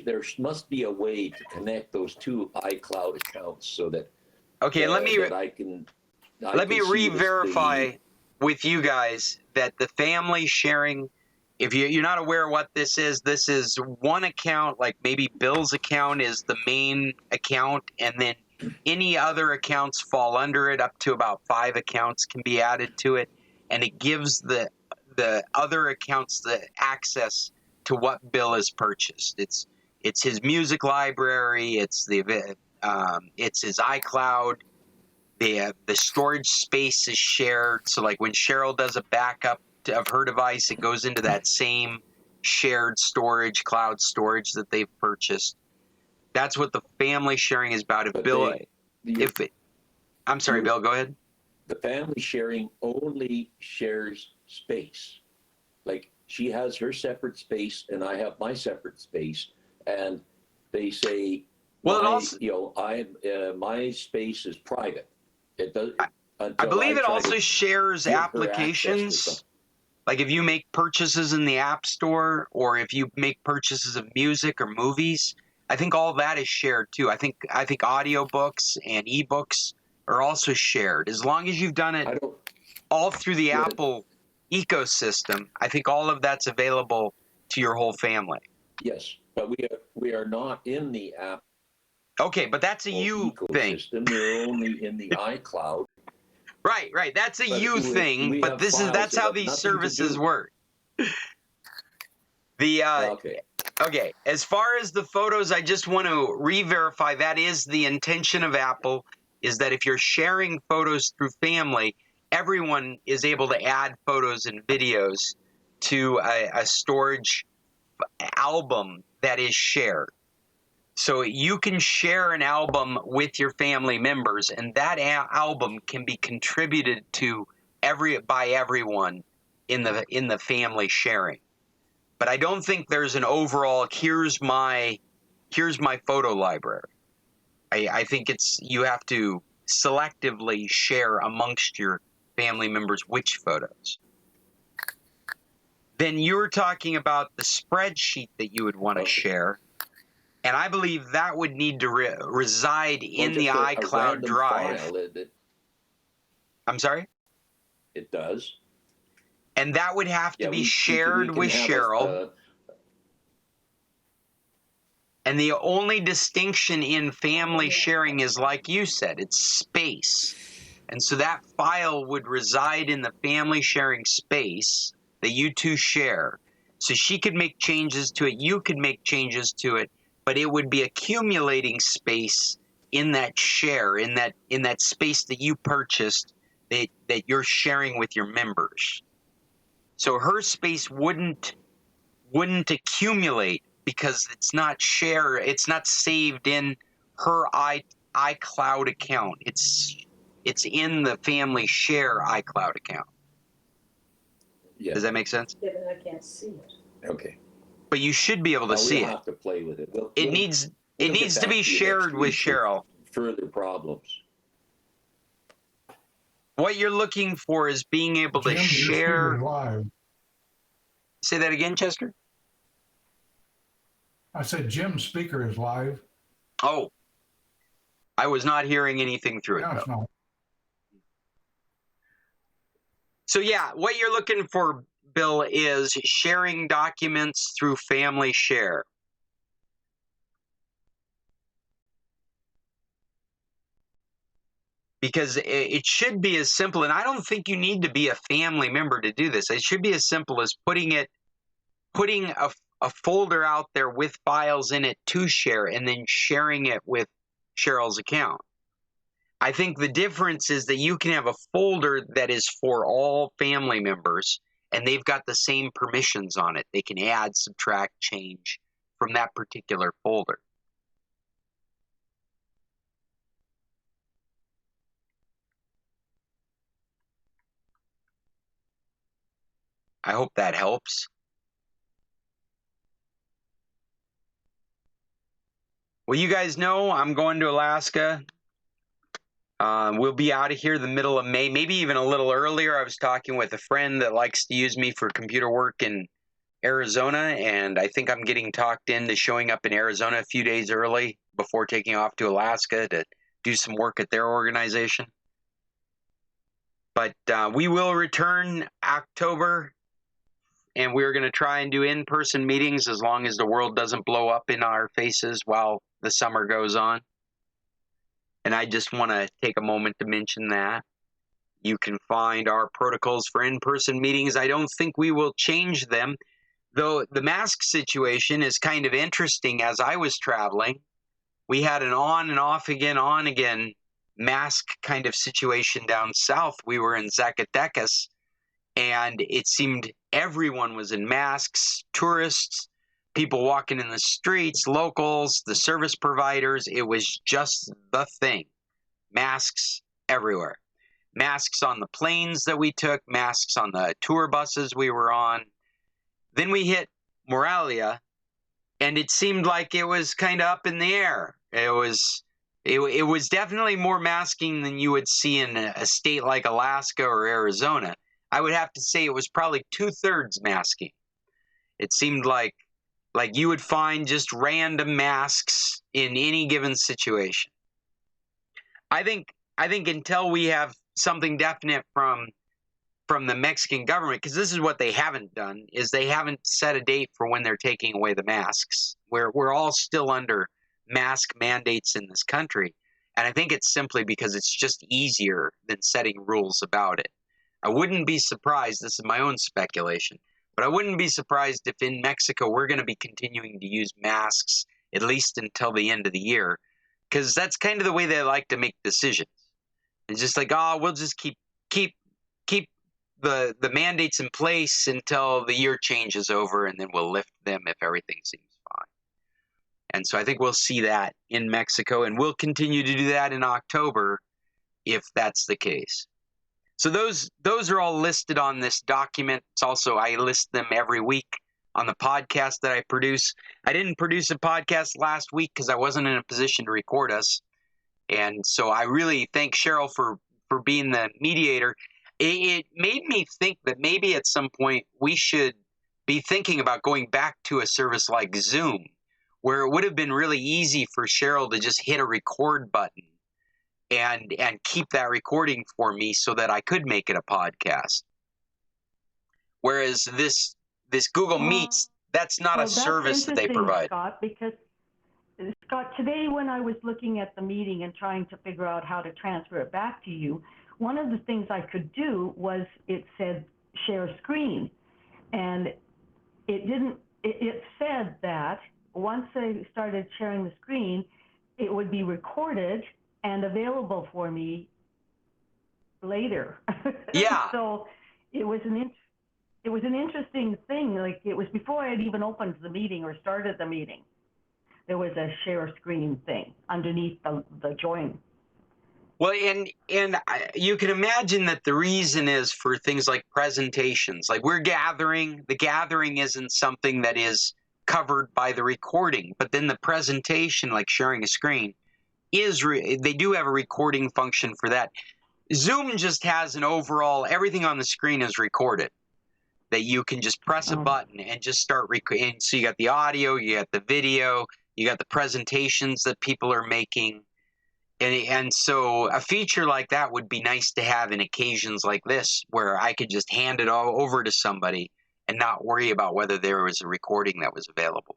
there must be a way to connect those two iCloud accounts so that let me re-verify with you guys that the family sharing, if you're not aware what this is one account, like maybe Bill's account is the main account, and then any other accounts fall under it. Up to about 5 accounts can be added to it, and it gives the other accounts the access to what Bill has purchased. It's his music library. It's his iCloud. The storage space is shared. So like when Cheryl does a backup of her device, it goes into that same shared storage, cloud storage that they've purchased. That's what the family sharing is about. I'm sorry, Bill, go ahead. The family sharing only shares space. Like she has her separate space and I have my separate space, and they say, my space is private. It does. I believe it also shares applications. Like if you make purchases in the App Store, or if you make purchases of music or movies, I think all that is shared too. I think audiobooks and ebooks are also shared. As long as you've done it all through the Apple ecosystem, I think all of that's available to your whole family. Yes, but we are not in the app. Okay, but that's a you thing. We're only in the iCloud. Right. That's a you thing, but that's how these services work. Okay. As far as the photos, I just want to re-verify that is the intention of Apple, is that if you're sharing photos through family, everyone is able to add photos and videos to a storage album that is shared. So you can share an album with your family members, and that album can be contributed to by everyone in the family sharing. But I don't think there's an overall here's my photo library. I think you have to selectively share amongst your family members which photos. Then you were talking about the spreadsheet that you would want to share. And I believe that would need to reside in the iCloud drive. I'm sorry? It does. And that would have to be shared with Cheryl. And the only distinction in family sharing is, like you said, it's space. And so that file would reside in the family sharing space that you two share. So she could make changes to it, you could make changes to it, but it would be accumulating space in that share, in that space that you purchased that you're sharing with your members. So her space wouldn't accumulate because it's not saved in her iCloud account. It's in the family share iCloud account. Yeah. Does that make sense? Yeah, but I can't see it. Okay. But you should be able to see it. We'll have to play with it. It needs to be shared with Cheryl. Further problems. What you're looking for is being able to Jim, your share. speaker's live. Say that again, Chester? I said Jim's speaker is live. Oh, I was not hearing anything through it, No, though. it's not. So yeah, what you're looking for, Bill, is sharing documents through Family Share. Because it should be as simple, and I don't think you need to be a family member to do this. It should be as simple as putting a folder out there with files in it to share, and then sharing it with Cheryl's account. I think the difference is that you can have a folder that is for all family members, and they've got the same permissions on it. They can add, subtract, change from that particular folder. I hope that helps. Well, you guys know I'm going to Alaska. We'll be out of here the middle of May, maybe even a little earlier. I was talking with a friend that likes to use me for computer work in Arizona, and I think I'm getting talked into showing up in Arizona a few days early before taking off to Alaska to do some work at their organization. But we will return October, and we're going to try and do in-person meetings as long as the world doesn't blow up in our faces while the summer goes on. And I just want to take a moment to mention that. You can find our protocols for in-person meetings. I don't think we will change them, though the mask situation is kind of interesting. As I was traveling, we had an on and off again mask kind of situation down south. We were in Zacatecas, and it seemed everyone was in masks, tourists, people walking in the streets, locals, the service providers. It was just the thing. Masks everywhere. Masks on the planes that we took, masks on the tour buses we were on. Then we hit Morelia, and it seemed like it was kind of up in the air. It was definitely more masking than you would see in a state like Alaska or Arizona. I would have to say it was probably 2/3 masking. It seemed like you would find just random masks in any given situation. I think until we have something definite from the Mexican government, because this is what they haven't done, is they haven't set a date for when they're taking away the masks. We're all still under mask mandates in this country, and I think it's simply because it's just easier than setting rules about it. I wouldn't be surprised, this is my own speculation, but I wouldn't be surprised if in Mexico we're going to be continuing to use masks at least until the end of the year, because that's kind of the way they like to make decisions. It's just like, oh, we'll just keep the mandates in place until the year change is over, and then we'll lift them if everything seems fine. And so I think we'll see that in Mexico, and we'll continue to do that in October if that's the case. So those are all listed on this document. It's also, I list them every week on the podcast that I produce. I didn't produce a podcast last week because I wasn't in a position to record us. And so I really thank Cheryl for being the mediator. It made me think that maybe at some point we should be thinking about going back to a service like Zoom, where it would have been really easy for Cheryl to just hit a record button and keep that recording for me so that I could make it a podcast. Whereas this Google Meets, that's not a service that they provide. Scott, because Scott, today when I was looking at the meeting and trying to figure out how to transfer it back to you, one of the things I could do was it said share screen, and it said that once I started sharing the screen, it would be recorded and available for me later. Yeah. So it was an interesting thing. Like, it was before I had even opened the meeting or started the meeting. There was a share screen thing underneath the join. Well, and you can imagine that the reason is for things like presentations. Like, we're gathering. The gathering isn't something that is covered by the recording, but then the presentation, like sharing a screen, they do have a recording function for that. Zoom just has an overall, everything on the screen is recorded, that you can just press a button and just start recording. So you got the audio, you got the video, you got the presentations that people are making. And so a feature like that would be nice to have in occasions like this, where I could just hand it all over to somebody and not worry about whether there was a recording that was available.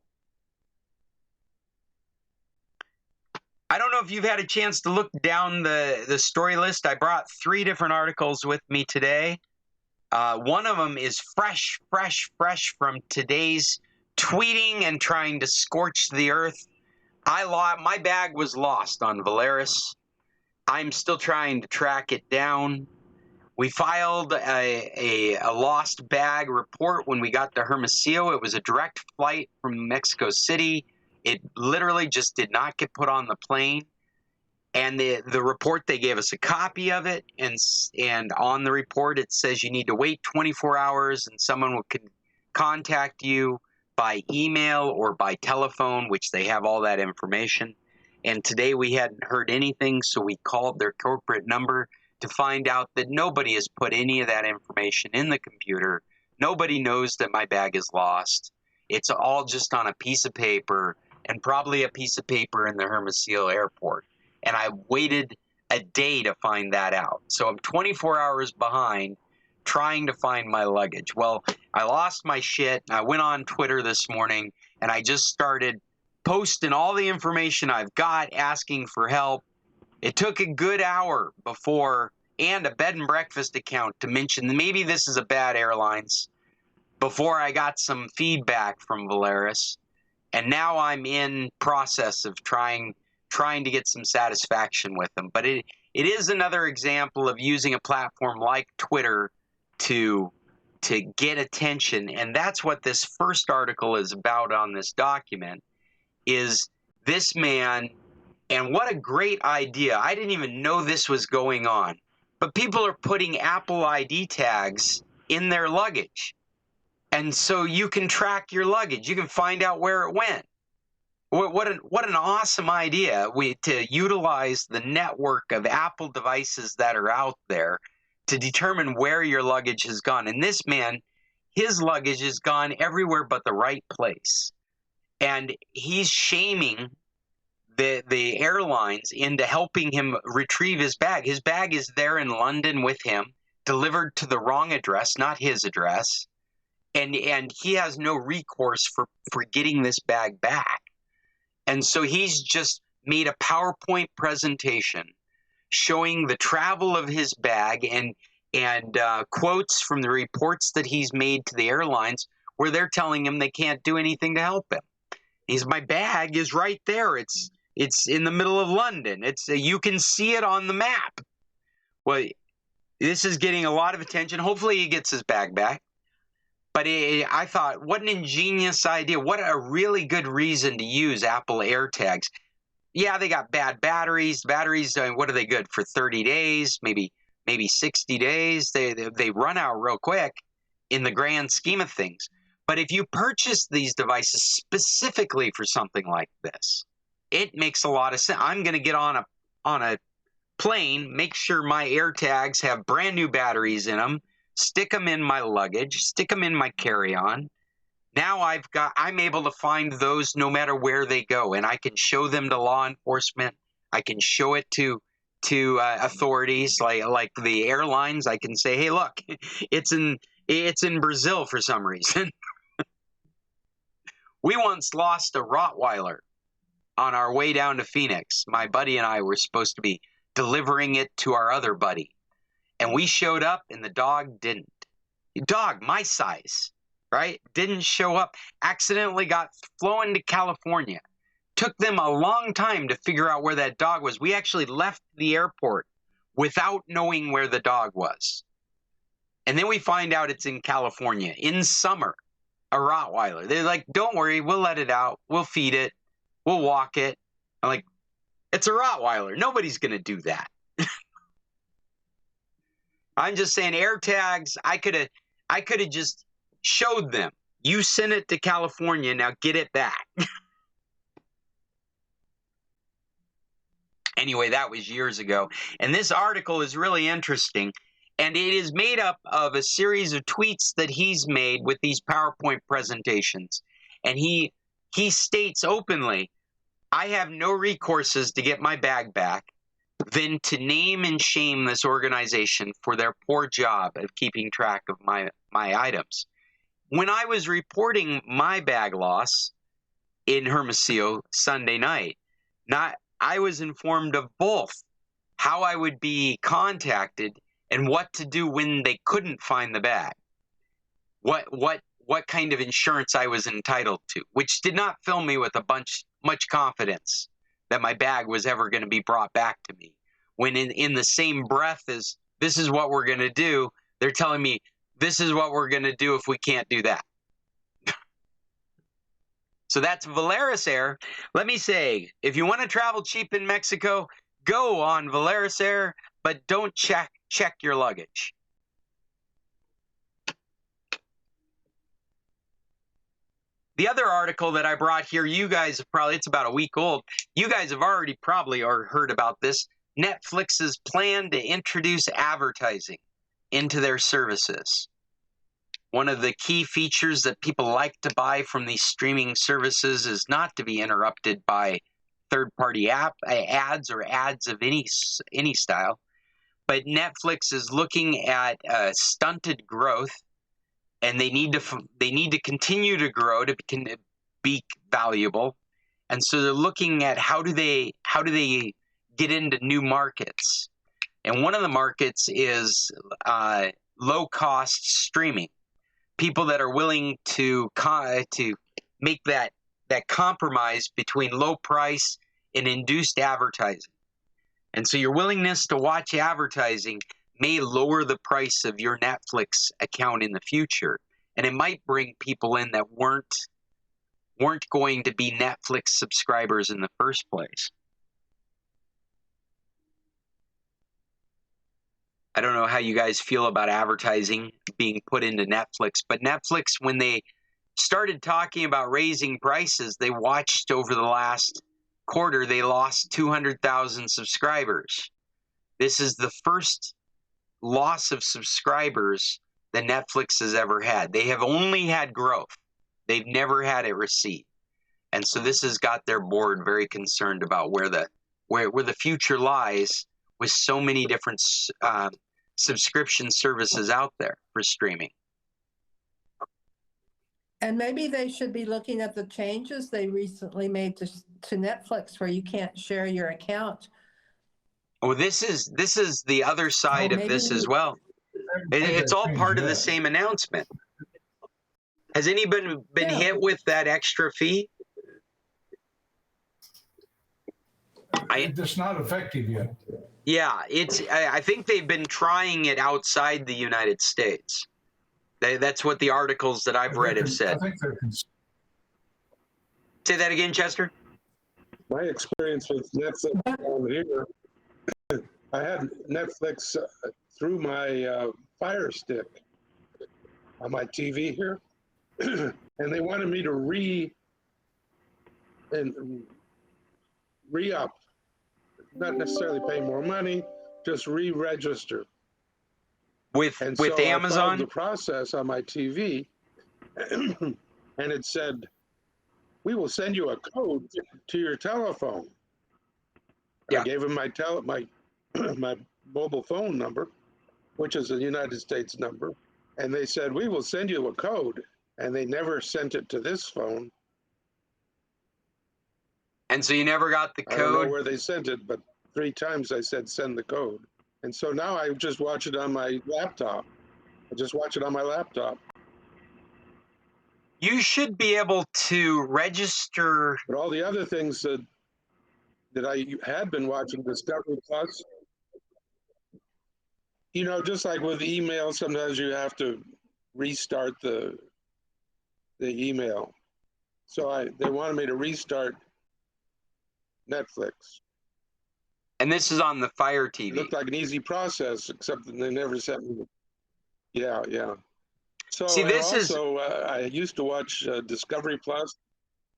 I don't know if you've had a chance to look down the story list. I brought 3 different articles with me today. One of them is fresh from today's tweeting and trying to scorch the earth. My bag was lost on Valeris. I'm still trying to track it down. We filed a lost bag report when we got to Hermosillo. It was a direct flight from Mexico City. It literally just did not get put on the plane. And the report, they gave us a copy of it. And on the report, it says you need to wait 24 hours and someone will contact you by email or by telephone, which they have all that information. And today we hadn't heard anything, so we called their corporate number to find out that nobody has put any of that information in the computer. Nobody knows that my bag is lost. It's all just on a piece of paper, and probably a piece of paper in the Hermosillo airport. And I waited a day to find that out. So I'm 24 hours behind trying to find my luggage. Well, I lost my shit. I went on Twitter this morning and I just started posting all the information I've got, asking for help. It took a good hour before, and a bed and breakfast account to mention maybe this is a bad airlines, before I got some feedback from Valeris. And now I'm in process of trying to get some satisfaction with them. But it is another example of using a platform like Twitter to get attention. And that's what this first article is about on this document, is this man. And what a great idea. I didn't even know this was going on. But people are putting Apple ID tags in their luggage. And so you can track your luggage. You can find out where it went. What an awesome idea to utilize the network of Apple devices that are out there to determine where your luggage has gone. And this man, his luggage has gone everywhere but the right place. And he's shaming the airlines into helping him retrieve his bag. His bag is there in London with him, delivered to the wrong address, not his address. And he has no recourse for getting this bag back. And so he's just made a PowerPoint presentation showing the travel of his bag and quotes from the reports that he's made to the airlines where they're telling him they can't do anything to help him. My bag is right there. It's in the middle of London. You can see it on the map. Well, this is getting a lot of attention. Hopefully he gets his bag back. But I thought, what an ingenious idea. What a really good reason to use Apple AirTags. Yeah, they got bad batteries. Batteries, what are they good for? 30 days, maybe 60 days. They run out real quick in the grand scheme of things. But if you purchase these devices specifically for something like this, it makes a lot of sense. I'm going to get on a plane, make sure my AirTags have brand new batteries in them, stick them in my luggage, stick them in my carry-on. Now I'm able to find those no matter where they go, and I can show them to law enforcement. I can show it to authorities like the airlines. I can say, hey, look, it's in Brazil for some reason. We once lost a Rottweiler on our way down to Phoenix. My buddy and I were supposed to be delivering it to our other buddy. And we showed up and the dog didn't. Dog, my size, right? Didn't show up. Accidentally got flown to California. Took them a long time to figure out where that dog was. We actually left the airport without knowing where the dog was. And then we find out it's in California in summer, a Rottweiler. They're like, don't worry, we'll let it out. We'll feed it. We'll walk it. I'm like, it's a Rottweiler. Nobody's going to do that. I'm just saying AirTags, I could have just showed them. You sent it to California, now get it back. Anyway, that was years ago. And this article is really interesting. And it is made up of a series of tweets that he's made with these PowerPoint presentations. And he states openly, I have no recourses to get my bag back than to name and shame this organization for their poor job of keeping track of my items. When I was reporting my bag loss in Hermosillo Sunday night, I was informed of both how I would be contacted and what to do when they couldn't find the bag. What kind of insurance I was entitled to, which did not fill me with much confidence that my bag was ever going to be brought back to me. When in the same breath as this is what we're going to do, they're telling me this is what we're going to do if we can't do that. So that's Volaris Air. Let me say, if you want to travel cheap in Mexico, go on Volaris Air, but don't check your luggage. The other article that I brought here, you guys have probably, it's about a week old. You guys have already probably heard about this. Netflix's plan to introduce advertising into their services. One of the key features that people like to buy from these streaming services is not to be interrupted by third-party ads or ads of any style. But Netflix is looking at stunted growth, and they need to continue to grow to be valuable. And so they're looking at how do they get into new markets. And one of the markets is low-cost streaming. People that are willing to make that compromise between low price and induced advertising. And so your willingness to watch advertising may lower the price of your Netflix account in the future. And it might bring people in that weren't going to be Netflix subscribers in the first place. I don't know how you guys feel about advertising being put into Netflix, but Netflix, when they started talking about raising prices, they watched over the last quarter, they lost 200,000 subscribers. This is the first loss of subscribers that Netflix has ever had. They have only had growth. They've never had it recede. And so this has got their board very concerned about where the future lies with so many different subscription services out there for streaming. And maybe they should be looking at the changes they recently made to Netflix, where you can't share your account. Oh, this is the other side of this as well. It's all part of the same announcement. Has anybody been hit with that extra fee? It's not effective yet. Yeah, I think they've been trying it outside the United States. That's what the articles that I've read have said. Say that again, Chester. My experience with Netflix down here, I had Netflix through my Fire Stick on my TV here, and they wanted me to re-up, not necessarily pay more money, just re-register. With so Amazon? I followed the process on my TV, and it said, we will send you a code to your telephone. Yeah. I gave them my my mobile phone number, which is a United States number, and they said, we will send you a code, and they never sent it to this phone. And so you never got the code? I don't know where they sent it, but 3 times I said, send the code. And so now I just watch it on my laptop. You should be able to register. But all the other things that I had been watching, Discovery Plus, just like with email, sometimes you have to restart the email. So they wanted me to restart Netflix. And this is on the Fire TV. It looked like an easy process, except that they never sent me. Yeah. So see, I used to watch Discovery Plus,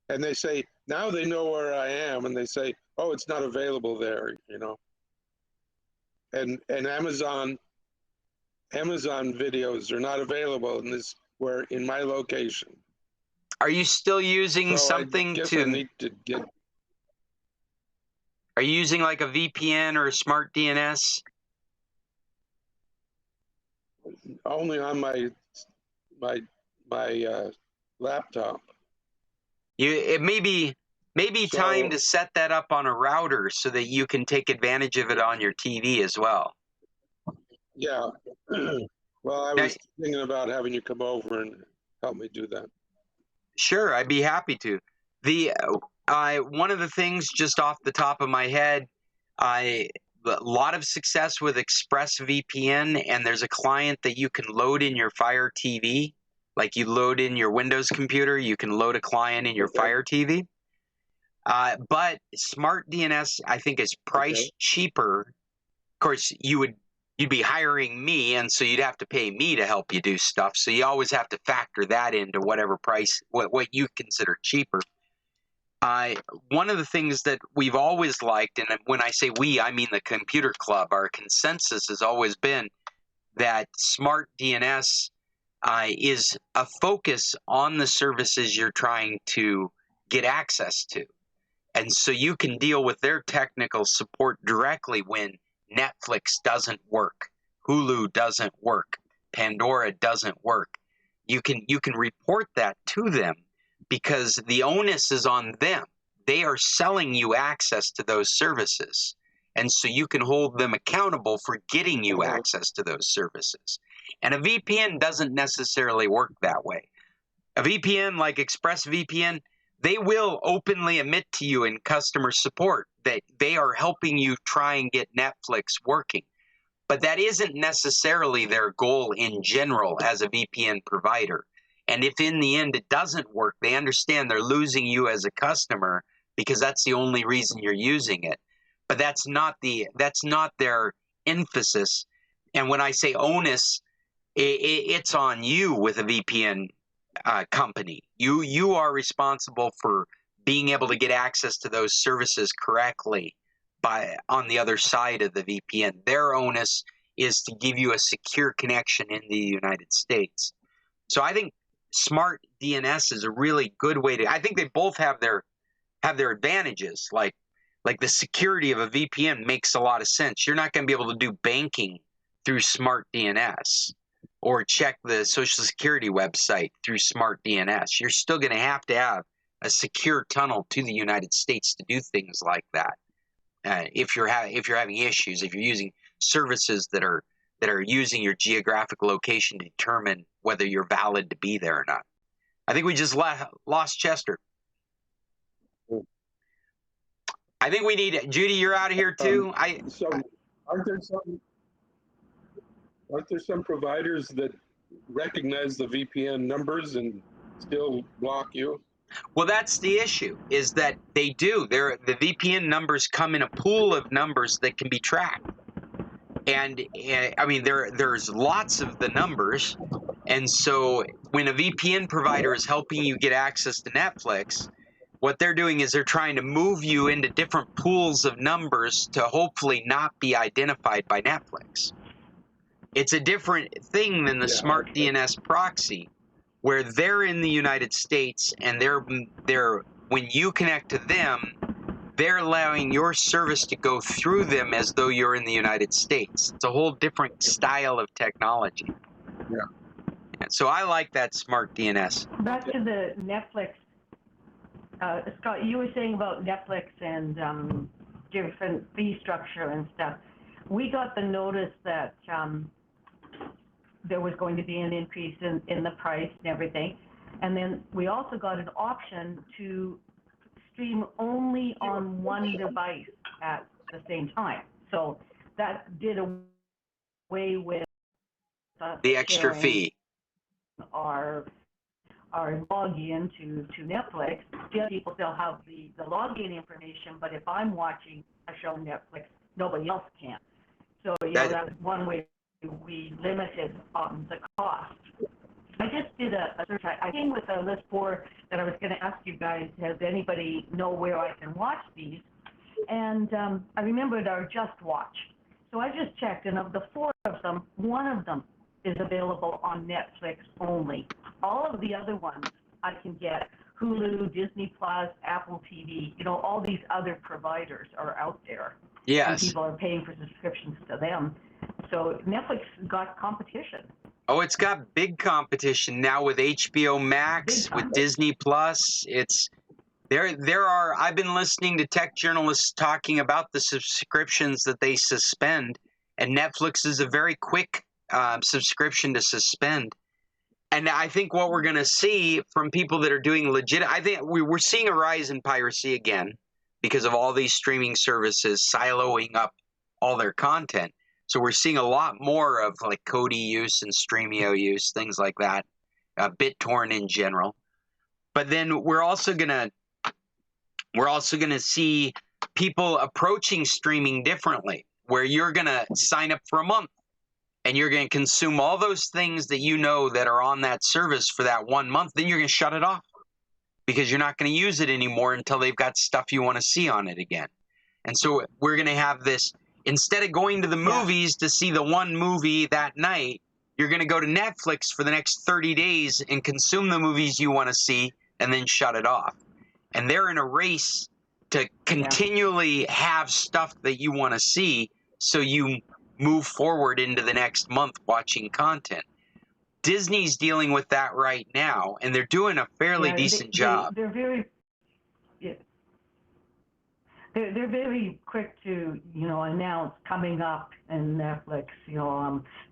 and they say, now they know where I am, and they say, "Oh, it's not available there," you know. And Amazon videos are not available in my location. Are you still using So I something guess I to? need to get. Are you using like a VPN or a smart DNS? Only on my laptop. It may be time So to set that up on a router so that you can take advantage of it on your TV as well. yeah. Well, I Now, was thinking about having you come over and help me do that. sure, I'd be happy to. One of the things just off the top of my head, a lot of success with ExpressVPN, and there's a client that you can load in your Fire TV. Like you load in your Windows computer, you can load a client in your Fire TV. But Smart DNS, I think, is priced cheaper. Of course, you'd be hiring me, and so you'd have to pay me to help you do stuff. So you always have to factor that into whatever price, what you consider cheaper. One of the things that we've always liked, and when I say we, I mean the Computer Club, our consensus has always been that Smart DNS is a focus on the services you're trying to get access to. And so you can deal with their technical support directly when Netflix doesn't work, Hulu doesn't work, Pandora doesn't work. You can report that to them because the onus is on them. They are selling you access to those services. And so you can hold them accountable for getting you access to those services. And a VPN doesn't necessarily work that way. A VPN like ExpressVPN, they will openly admit to you in customer support that they are helping you try and get Netflix working. But that isn't necessarily their goal in general as a VPN provider. And if in the end it doesn't work, they understand they're losing you as a customer because that's the only reason you're using it. But that's not their emphasis. And when I say onus, it's on you with a VPN company. You are responsible for being able to get access to those services correctly on the other side of the VPN. Their onus is to give you a secure connection in the United States. So I think Smart DNS is a really good way to. I think they both have their advantages. Like the security of a VPN makes a lot of sense. You're not going to be able to do banking through Smart DNS or check the Social Security website through Smart DNS. You're still going to have a secure tunnel to the United States to do things like that. If you're having issues, if you're using services that are using your geographic location to determine whether you're valid to be there or not. I think we just lost Chester. I think we need Judy. You're out of here too. Aren't there some providers that recognize the VPN numbers and still block you? Well, that's the issue, is that they do. The VPN numbers come in a pool of numbers that can be tracked. And I mean, there's lots of the numbers. And so when a VPN provider is helping you get access to Netflix, what they're doing is they're trying to move you into different pools of numbers to hopefully not be identified by Netflix. It's a different thing than the Smart DNS proxy, where they're in the United States and they're when you connect to them, they're allowing your service to go through them as though you're in the United States. It's a whole different style of technology. Yeah. And so I like that Smart DNS. Back to the Netflix. Scott, you were saying about Netflix and different fee structure and stuff. We got the notice that there was going to be an increase in the price and everything. And then we also got an option to stream only on one device at the same time. So that did away with the extra fee. Our login to Netflix. Still, people still have the login information, but if I'm watching a show on Netflix, nobody else can. So that's one way we limited the cost. I just did a search. I came with a list that I was going to ask you guys, does anybody know where I can watch these? And I remembered our Just Watch. So I just checked, and of the 4 of them, 1 of them is available on Netflix only. All of the other ones I can get Hulu, Disney Plus, Apple TV, all these other providers are out there. Yes. And people are paying for subscriptions to them. So Netflix got competition. Oh, it's got big competition now with HBO Max, with Disney Plus. I've been listening to tech journalists talking about the subscriptions that they suspend, and Netflix is a very quick subscription to suspend. And I think what we're going to see from people that are doing legit, I think we're seeing a rise in piracy again because of all these streaming services siloing up all their content. So we're seeing a lot more of like Kodi use and Streamio use, things like that, BitTorrent in general. But then we're also gonna see people approaching streaming differently, where you're gonna sign up for a month and you're gonna consume all those things that that are on that service for that 1 month. Then you're gonna shut it off because you're not gonna use it anymore until they've got stuff you want to see on it again. And so we're gonna have this. Instead of going to the movies to see the one movie that night, you're going to go to Netflix for the next 30 days and consume the movies you want to see and then shut it off. And they're in a race to continually have stuff that you want to see so you move forward into the next month watching content. Disney's dealing with that right now, and they're doing a fairly decent job. They're very... They're very quick to, announce coming up in Netflix.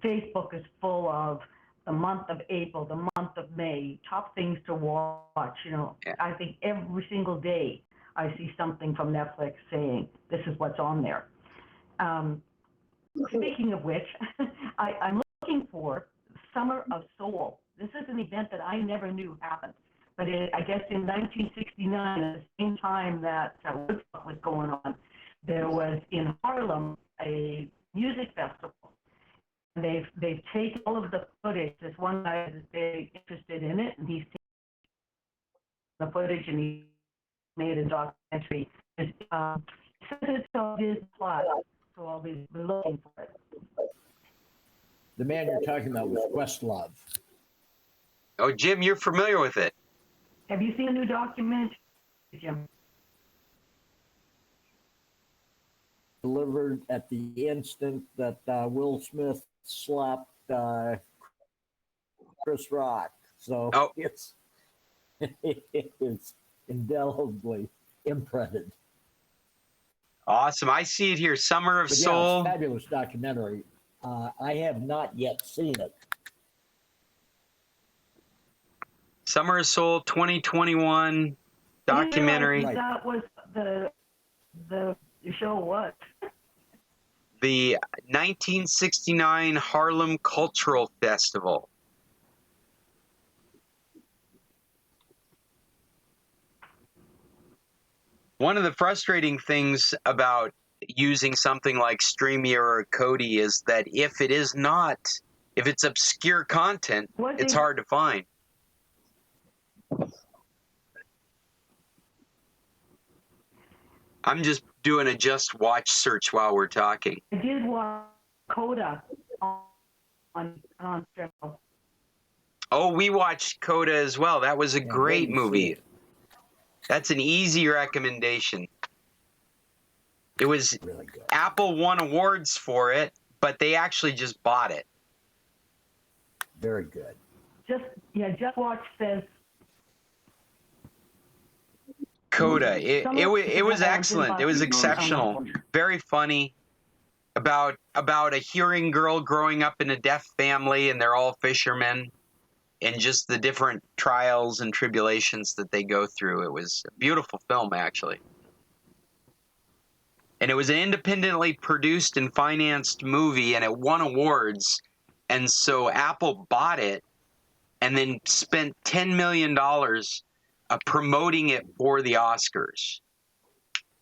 Facebook is full of the month of April, the month of May, top things to watch. I think every single day I see something from Netflix saying this is what's on there. Speaking of which, I'm looking for Summer of Soul. This is an event that I never knew happened. But I guess in 1969, at the same time that Woodstock was going on, there was in Harlem a music festival. And they've taken all of the footage. This one guy is very interested in it, and he's taken the footage and he made a documentary. It says it's on Disney Plus, so I'll be looking for it. The man you're talking about was Questlove. Oh, Jim, you're familiar with it. Have you seen a new documentary, Jim? Delivered at the instant that Will Smith slapped Chris Rock. So it's indelibly imprinted. Awesome. I see it here. Summer of Soul. It's a fabulous documentary. I have not yet seen it. Summer of Soul 2021 documentary. That was the show what? The 1969 Harlem Cultural Festival. One of the frustrating things about using something like Streamio or Kodi is that if it's obscure content, it's hard to find. I'm just doing a Just Watch search while we're talking. I did watch Coda on Streamio. Oh, we watched Coda as well. That was a great movie. That's an easy recommendation. It was really good. Apple won awards for it, but they actually just bought it. Very good. Just Watch says Coda. It was excellent. It was exceptional. Very funny. About a hearing girl growing up in a deaf family, and they're all fishermen, and just the different trials and tribulations that they go through. It was a beautiful film, actually. And it was an independently produced and financed movie, and it won awards. And so Apple bought it and then spent $10 million promoting it for the Oscars.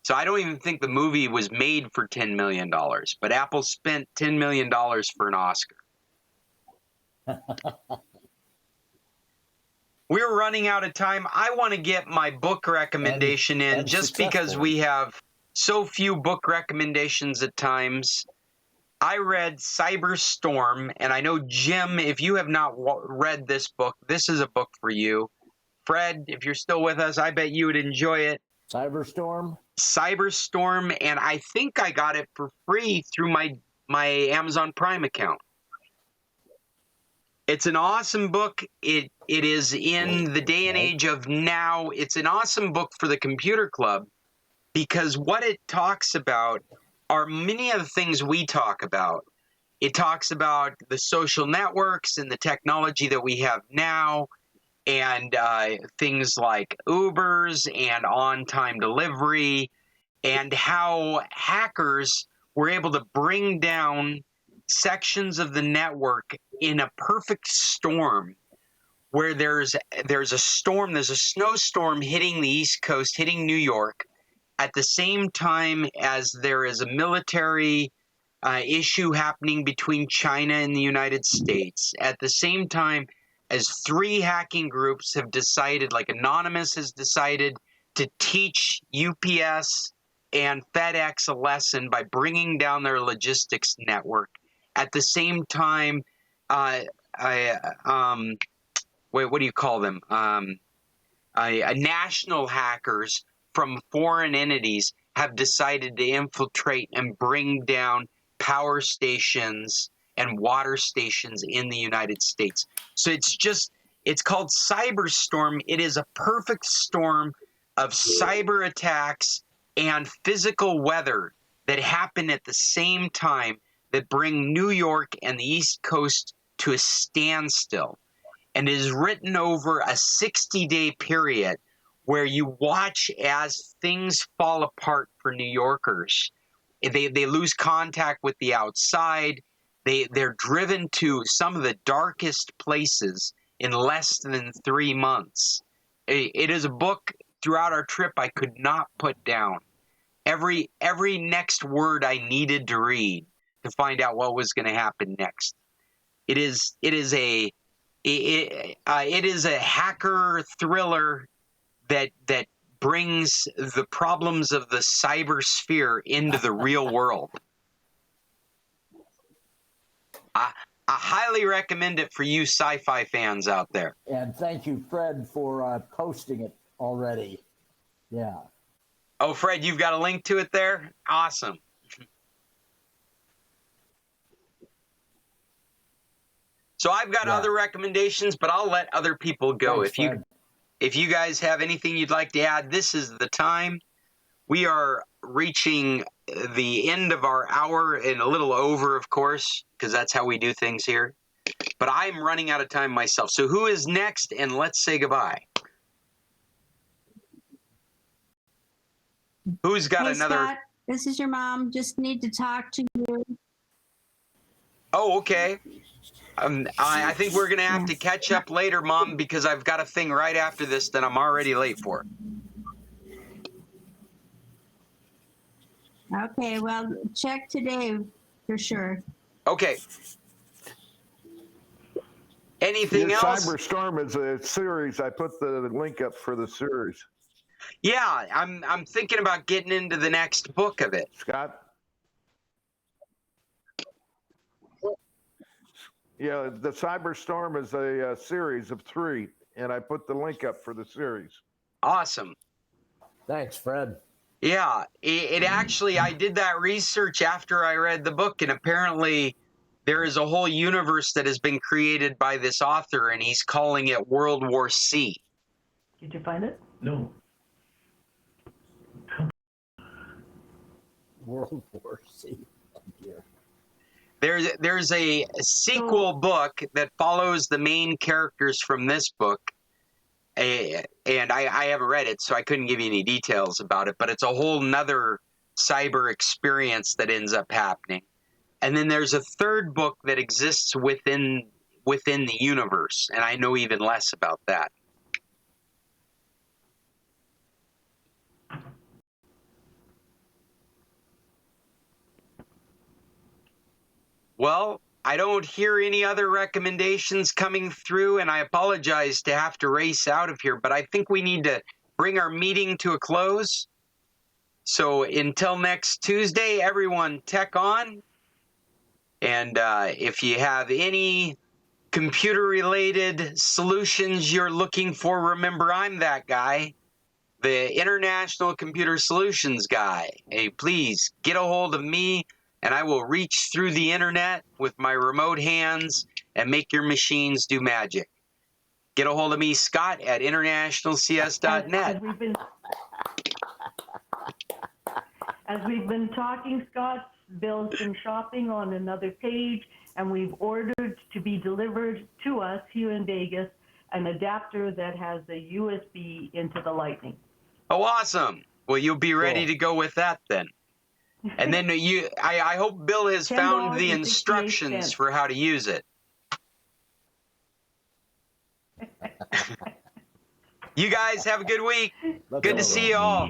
So I don't even think the movie was made for $10 million, but Apple spent $10 million for an Oscar. running out of time. I want to get my book recommendation in just because we have so few book recommendations at times. I read Cyberstorm, and I know, Jim, if you have not read this book, this is a book for you. Fred, if you're still with us, I bet you would enjoy it. Cyberstorm, and I think I got it for free through my Amazon Prime account. It's an awesome book. It is in the day and age of now. It's an awesome book for the computer club because what it talks about are many of the things we talk about. It talks about the social networks and the technology that we have now, and things like Ubers and on-time delivery, and how hackers were able to bring down sections of the network in a perfect storm, where there's a snowstorm hitting the East Coast, hitting New York, at the same time as there is a military issue happening between China and the United States, at the same time as 3 hacking groups have decided, like Anonymous has decided, to teach UPS and FedEx a lesson by bringing down their logistics network. At the same time, what do you call them? National hackers from foreign entities have decided to infiltrate and bring down power stations and water stations in the United States. So it's called Cyberstorm. It is a perfect storm of cyber attacks and physical weather that happen at the same time that bring New York and the East Coast to a standstill. And it is written over a 60-day period where you watch as things fall apart for New Yorkers. They lose contact with the outside. They're driven to some of the darkest places in less than 3 months. It is a book throughout our trip I could not put down. Every next word I needed to read to find out what was going to happen next. It is a hacker thriller that brings the problems of the cyber sphere into the real world. I highly recommend it for you sci-fi fans out there. And thank you, Fred, for posting it already. Yeah. Oh, Fred, you've got a link to it there? Awesome. So I've got other recommendations, but I'll let other people go. Thanks, If you guys have anything you'd like to add, this is the time. We are reaching the end of our hour and a little over, of course, because that's how we do things here. But I'm running out of time myself. So who is next? And let's say goodbye. Who's got another? Scott, this is your mom. Just need to talk to you. Oh, okay. I think we're going to have to catch up later, Mom, because I've got a thing right after this that I'm already late for. Okay, well, check today for sure. Okay. Anything else? Cyberstorm is a series. I put the link up for the series. Yeah, I'm thinking about getting into the next book of it. Scott? Yeah, the Cyberstorm is a series of 3, and I put the link up for the series. Awesome. Thanks, Fred. Yeah, it actually, I did that research after I read the book, and apparently there is a whole universe that has been created by this author, and he's calling it World War C. Did you find it? No. World War C. Oh, dear. There's a sequel book that follows the main characters from this book, and I haven't read it, so I couldn't give you any details about it, but it's a whole nother cyber experience that ends up happening. And then there's a third book that exists within the universe, and I know even less about that. Well, I don't hear any other recommendations coming through, and I apologize to have to race out of here, but I think we need to bring our meeting to a close. So until next Tuesday, everyone, tech on. And if you have any computer-related solutions you're looking for, remember I'm that guy, the International Computer Solutions guy. Hey, please get a hold of me, and I will reach through the internet with my remote hands and make your machines do magic. Get a hold of me, Scott, at internationalcs.net. As we've been talking, Scott, Bill's been shopping on another page, and we've ordered to be delivered to us here in Vegas an adapter that has a USB into the Lightning. Oh, awesome. Well, you'll be ready to go with that then. And then I hope Bill has found the instructions for how to use it. You guys have a good week. Good to see you all.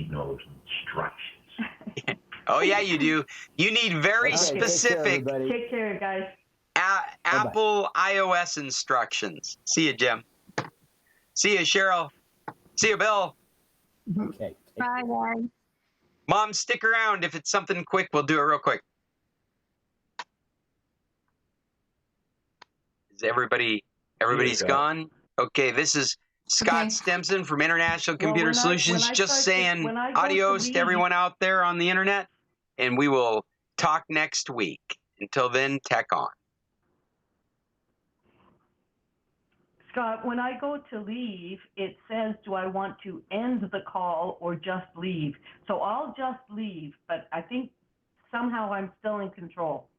Oh, yeah, you do. You need very specific Take care, guys. Apple iOS instructions. See you, Jim. See you, Cheryl. See you, Bill. Okay. Bye, guys. Mom, stick around. If it's something quick, we'll do it real quick. Is everybody's gone? Okay, this is Scott Stimson from International Computer Solutions, just saying adios to everyone out there on the internet, and we will talk next week. Until then, tech on. Scott, when I go to leave, it says, do I want to end the call or just leave? So I'll just leave, but I think somehow I'm still in control.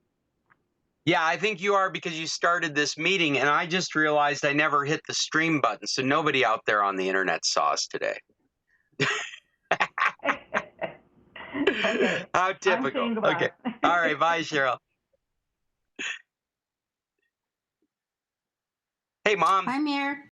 Yeah, I think you are because you started this meeting, and I just realized I never hit the stream button, so nobody out there on the internet saw us today. Okay. How typical. Okay. All right. Bye, Cheryl. Hey, Mom. I'm here.